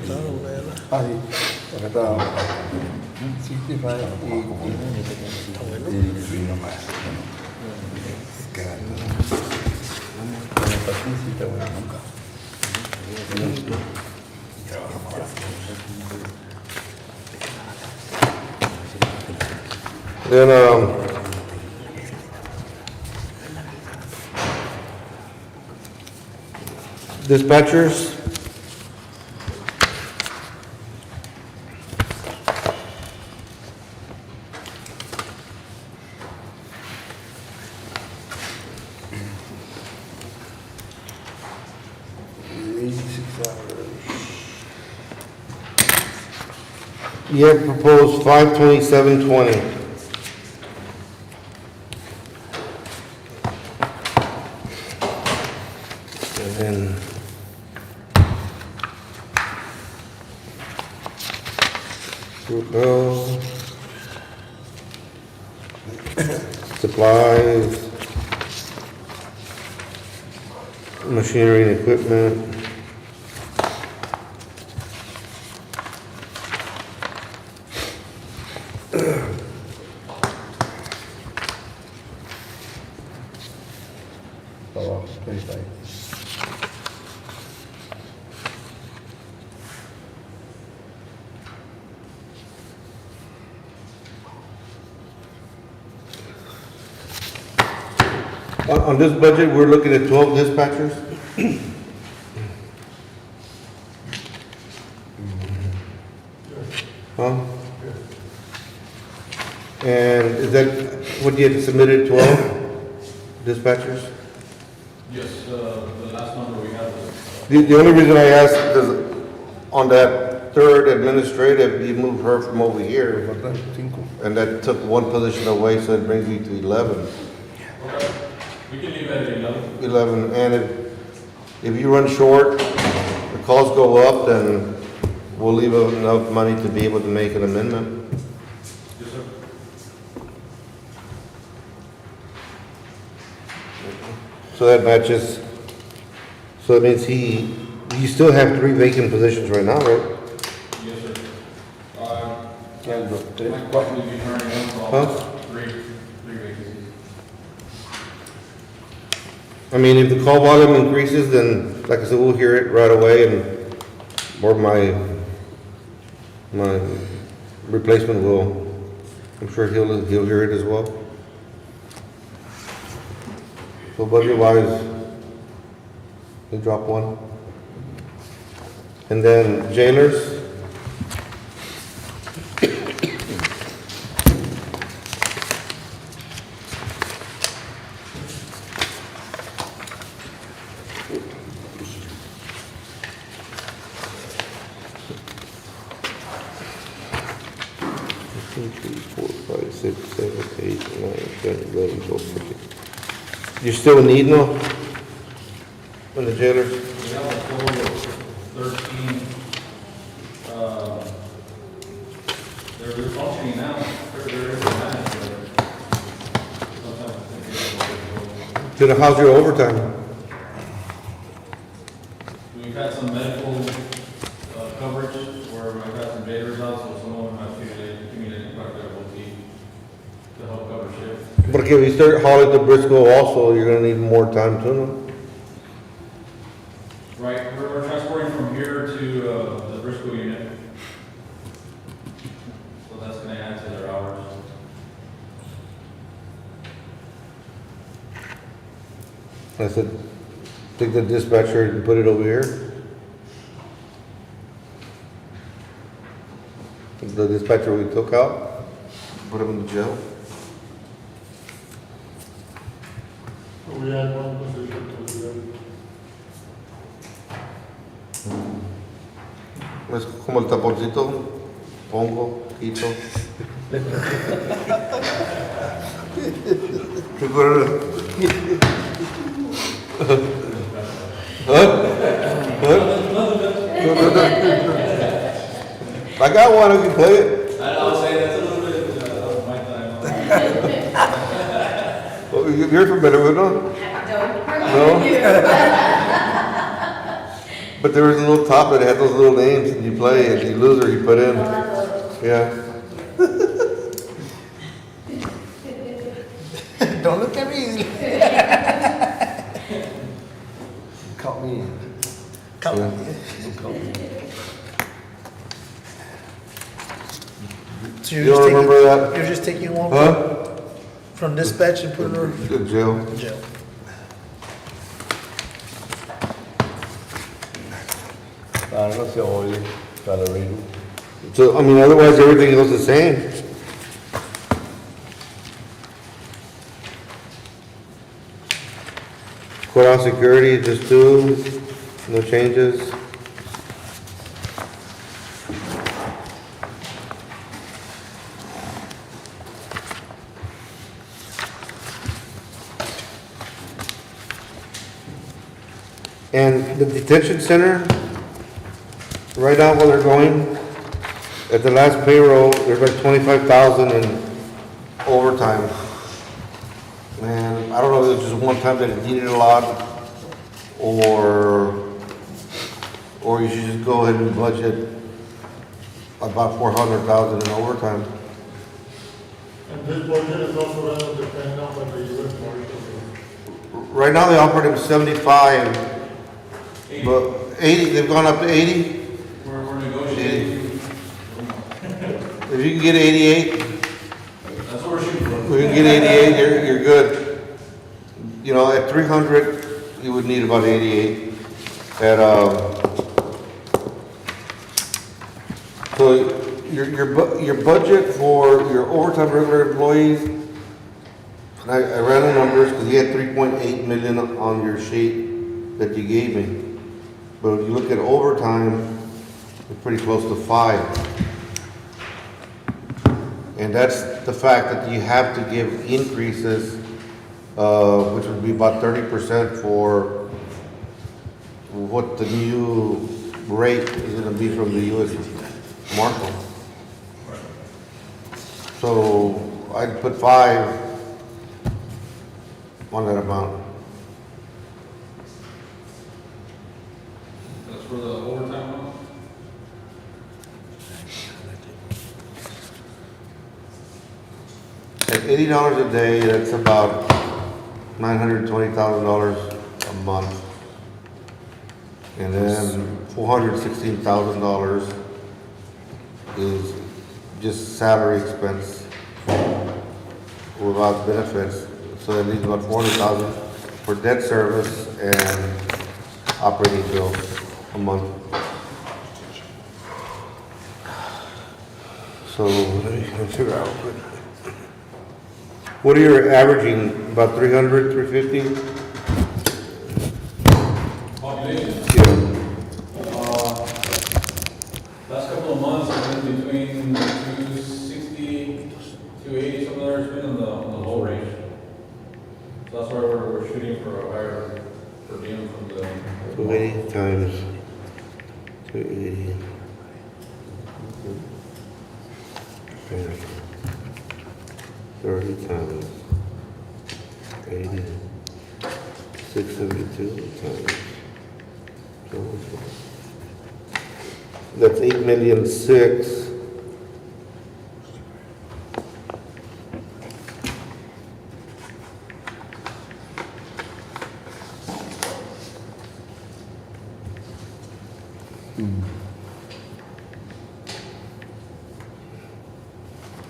Speaker 5: Claro, ¿verdad?
Speaker 7: Ah, sí. Acá está 65 y nomás. Está bueno, nunca.
Speaker 1: Then, dispatchers. You have proposed 527.20. And then group bill, supplies, machinery and equipment.
Speaker 7: Abajo, 25.
Speaker 1: On this budget, we're looking at 12 dispatchers. Huh? And is that what you had submitted, 12 dispatchers?
Speaker 3: Yes, the last number we had was,
Speaker 1: The only reason I asked is on that third administrative, you moved her from over here,
Speaker 7: Faltan 5.
Speaker 1: and that took one position away, so it brings you to 11.
Speaker 3: okay, we can leave that at 11.
Speaker 1: 11, and if you run short, the calls go up, then we'll leave enough money to be able to make an amendment.
Speaker 3: Yes, sir.
Speaker 1: So that matches, so it means you still have 3 vacant positions right now, right?
Speaker 3: Yes, sir.
Speaker 7: ¿Quién? Dos, tres,
Speaker 3: My
Speaker 7: cuatro.
Speaker 3: question will be turning one
Speaker 1: Huh?
Speaker 3: call, three vacancies.
Speaker 1: I mean, if the call volume increases, then, like I said, we'll hear it right away, and, or my replacement will, I'm sure he'll hear it as well. So budget-wise, we drop 1. And then jailers, One, two, three, 4, 5, 6, 7, 8, 9, 10, 11, 12, 13. You still need no? In the jailers?
Speaker 3: We have a total of 13, they're functioning now, they're manager. Sometimes I think
Speaker 1: To the how's your overtime?
Speaker 3: we've had some medical coverage where I've had some jailers out, so some of them have accumulated quite a bit of OT to help cover shift.
Speaker 1: Porque if you start hauling to Briscoe also, you're gonna need more time too, no?
Speaker 3: Right, we're transporting from here to the Briscoe unit. So that's gonna add to their hours.
Speaker 1: I said, take the dispatcher and put it over here. The dispatcher we took out, put him in the jail.
Speaker 2: We had one position to the
Speaker 1: Es como el taponcito, pongo, quito. ¿Te acuerdas? I got one, I can play it.
Speaker 3: I'll say that's a little bit of my time.
Speaker 1: Well, you're familiar with it, no? No? But there was a little top that had those little names, and you play, and you lose or you put in. Yeah.
Speaker 7: Don't look at me. Count me in.
Speaker 5: Count.
Speaker 1: Yeah.
Speaker 5: So
Speaker 1: You don't remember that?
Speaker 5: You're just taking one
Speaker 1: Huh?
Speaker 5: from dispatch and putting her
Speaker 1: Good jail.
Speaker 5: in jail.
Speaker 7: No se oye, salary.
Speaker 1: So, I mean, otherwise, everything goes the same. Courthouse security, just two, no changes. And the detention center, right now where they're going, at the last payroll, there's like 25,000 in overtime. And I don't know if it was just one time that it needed a lot, or you should just go ahead and budget about 400,000 in overtime.
Speaker 2: And this budget is also going to depend on what the U.S. Marshals
Speaker 1: Right now, they offered him 75, but 80, they've gone up to 80.
Speaker 3: We're negotiating.
Speaker 1: If you can get 88,
Speaker 3: That's what we're shooting for.
Speaker 1: if you can get 88, you're good. You know, at 300, you would need about 88. At, so your budget for your overtime regular employees, I ran the numbers because you had 3.8 million on your sheet that you gave me. But if you look at overtime, it's pretty close to 5. And that's the fact that you have to give increases, which would be about 30% for what the new rate is gonna be from the U.S. Marshal. So I'd put 5 on that amount.
Speaker 3: That's for the overtime one?
Speaker 1: At $80 a day, that's about $920,000 a month. And then $416,000 is just salary expense without benefits. So that leaves about $400,000 for debt service and operating bills a month. So let me figure out. What are you averaging? About 300, 350?
Speaker 3: Population?
Speaker 1: Yeah.
Speaker 3: Last couple of months, it's been between 260, 280, some of there has been on the low range. So that's why we're shooting for a higher per diem from the.
Speaker 1: 280 times 280. 30 times 80. 672 times. That's 8,000,006.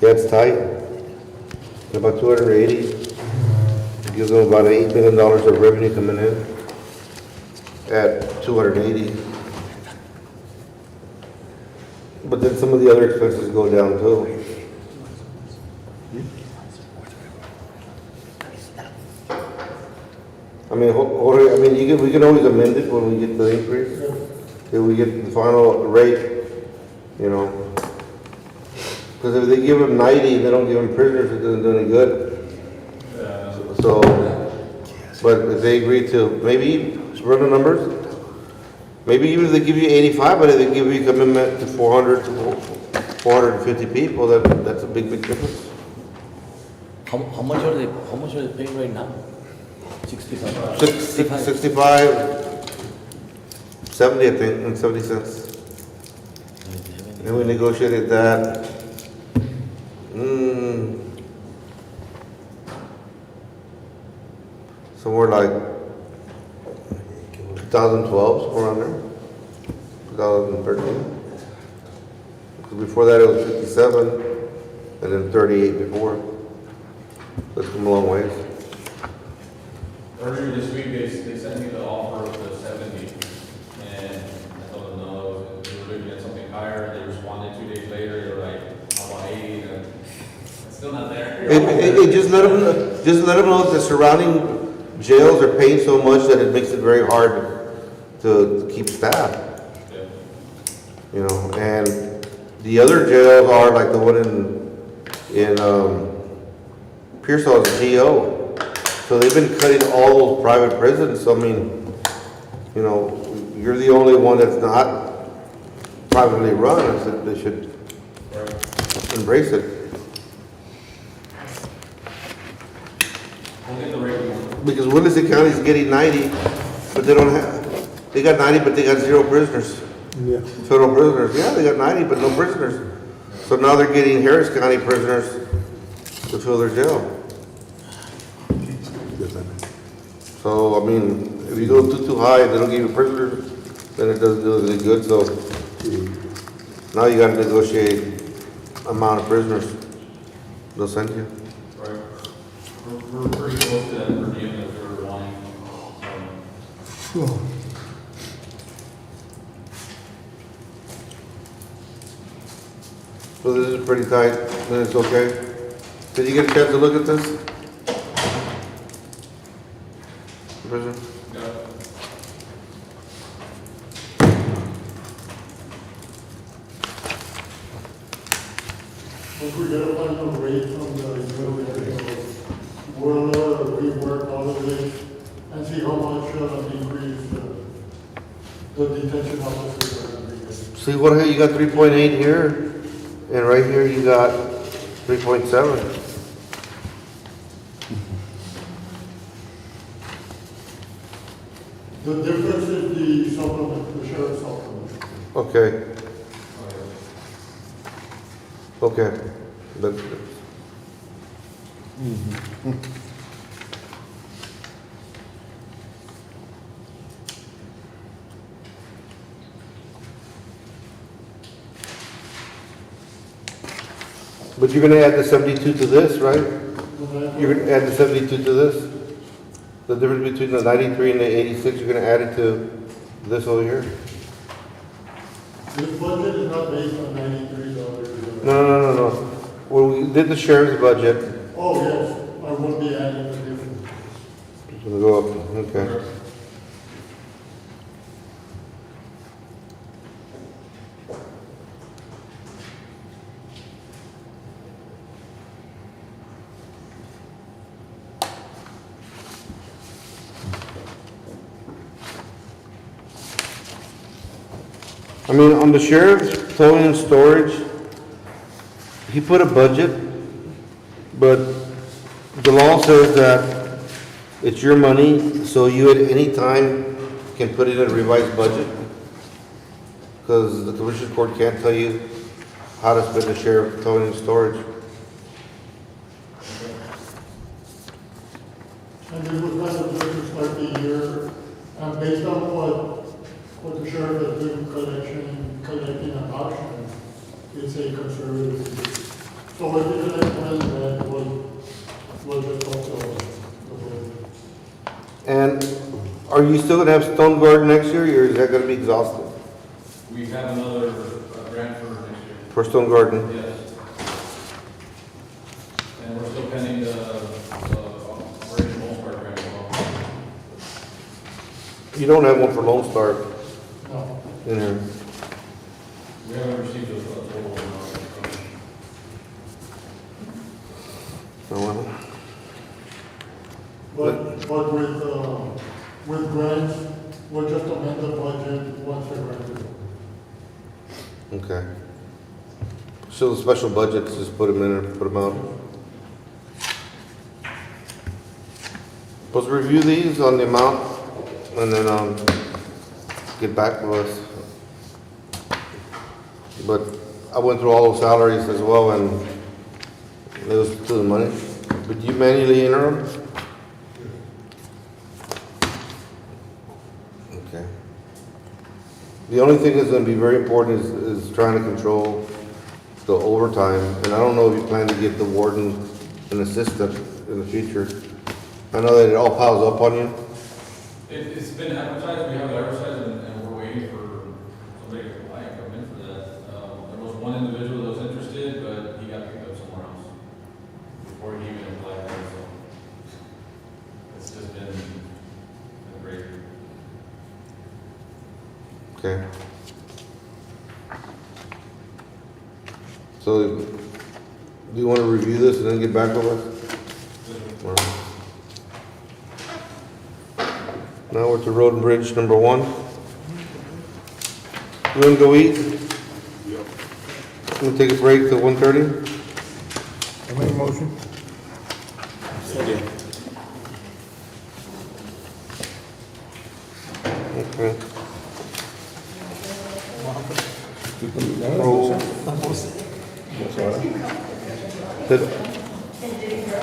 Speaker 1: Yeah, it's tight. About 280. It gives them about $8 million of revenue coming in at 280. But then some of the other expenses go down too. I mean, we can always amend it when we get the increase. If we get the final rate you know? Because if they give them 90, they don't give them prisoners, it doesn't do any good. So, but if they agree to, maybe, run the numbers, maybe even if they give you 85, but if they give you a commitment to 400 to 450 people, that's a big difference.
Speaker 8: How much are they paying right now? 65.
Speaker 1: 65, 70, I think, and 70 cents. And we negotiated that. Somewhere like 2012, somewhere around there. 2013. Because before that it was 57, and then 38 before. So it's come a long ways.
Speaker 3: Earlier this week, they sent me the offer of the 70, and I told them no, we were looking at something higher. They responded 2 days later. They were like, how about 80? And it's still not there.
Speaker 1: Just let them know that the surrounding jails are paying so much that it makes it very hard to keep staff.
Speaker 3: Yeah.
Speaker 1: You know, and the other jails are like the one in Pearsall is GO. So they've been cutting all those private prisons. So I mean, you know, you're the only one that's not privately run. I said they should embrace it.
Speaker 3: We'll get the rate we want.
Speaker 1: Because Willacy County is getting 90, but they got 90, but they got 0 prisoners.
Speaker 7: Yeah.
Speaker 1: Federal prisoners, yeah, they got 90, but no prisoners. So now they're getting Harris County prisoners to fill their jail. So, I mean, if you go too high, they don't give you prisoners, then it doesn't do any good, so now you gotta negotiate amount of prisoners they'll send you.
Speaker 3: Right. We're pretty close to that per diem that we were wanting.
Speaker 1: So this is pretty tight, then it's okay. Did you get a chance to look at this? Prison?
Speaker 3: Yeah.
Speaker 2: If we get a final rate from the utility, we'll rework all of this and see how much increase the detention officers are going to be getting.
Speaker 1: See what, here you got 3.8 here, and right here you got 3.7.
Speaker 2: The difference is the supplement, the sheriff's supplement.
Speaker 1: Okay. Okay. That's- But you're gonna add the 72 to this, right? You're gonna add the 72 to this? The difference between the 93 and the 86, you're gonna add it to this over here?
Speaker 2: This budget is not based on $93.
Speaker 1: No. When we did the sheriff's budget,
Speaker 2: Oh, yes, I will be adding the difference.
Speaker 1: it's gonna go up, okay. I mean, on the sheriff's towing and storage, he put a budget, but the law says that it's your money, so you at any time can put it in a revised budget. Because the commissioner's court can't tell you how to spend the sheriff towing and storage.
Speaker 2: And this was kind of just to start the year, and based on what the sheriff has been collecting an auction, it's a conservative. So if it's an excellent, that was just also the budget.
Speaker 1: And are you still gonna have Stone Garden next year, or is that gonna be exhausted
Speaker 3: We have another grant for next year.
Speaker 1: for Stone Garden?
Speaker 3: Yes. And we're still pending the Operation Lone Star grant as well.
Speaker 1: You don't have one for Lone Star
Speaker 2: No.
Speaker 1: in here.
Speaker 3: We haven't received a total amount.
Speaker 2: But with grants, we'll just amend the budget once they're ready.
Speaker 1: Okay. So the special budgets, just put them in or put them out. Let's review these on the amount and then, get back to us. But I went through all those salaries as well and it was to the money. But you manually enter them? Okay. The only thing that's gonna be very important is trying to control the overtime. And I don't know if you plan to give the warden an assistant in the future. I know that it all piles up on you.
Speaker 3: It's been advertised, we have it advertised, and we're waiting for somebody to apply and come in for that. There was one individual that was interested, but he got picked up somewhere else before he even applied there, so. It's just been great.
Speaker 1: Okay. So, do you want to review this and then get back with us? All right. Now we're to Road and Bridge number 1. You want to go eat? We'll take a break till 1:30?
Speaker 7: I make a motion.
Speaker 1: Okay.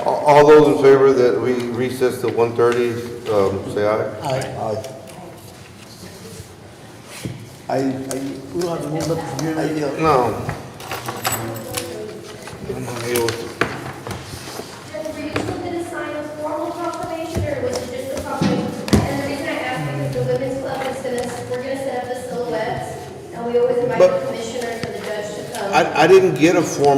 Speaker 1: All those in favor that we recess to 1:30, say aye.
Speaker 5: Aye. We don't have to move up to your idea.
Speaker 1: No.
Speaker 9: Judge, were you still going to sign a formal proclamation, or was it just a proclamation? And the reason I asked is the women's club is we're going to set up the silhouettes, and we always invite
Speaker 1: But-
Speaker 9: the commissioners or the judge to come.
Speaker 1: I didn't get a formal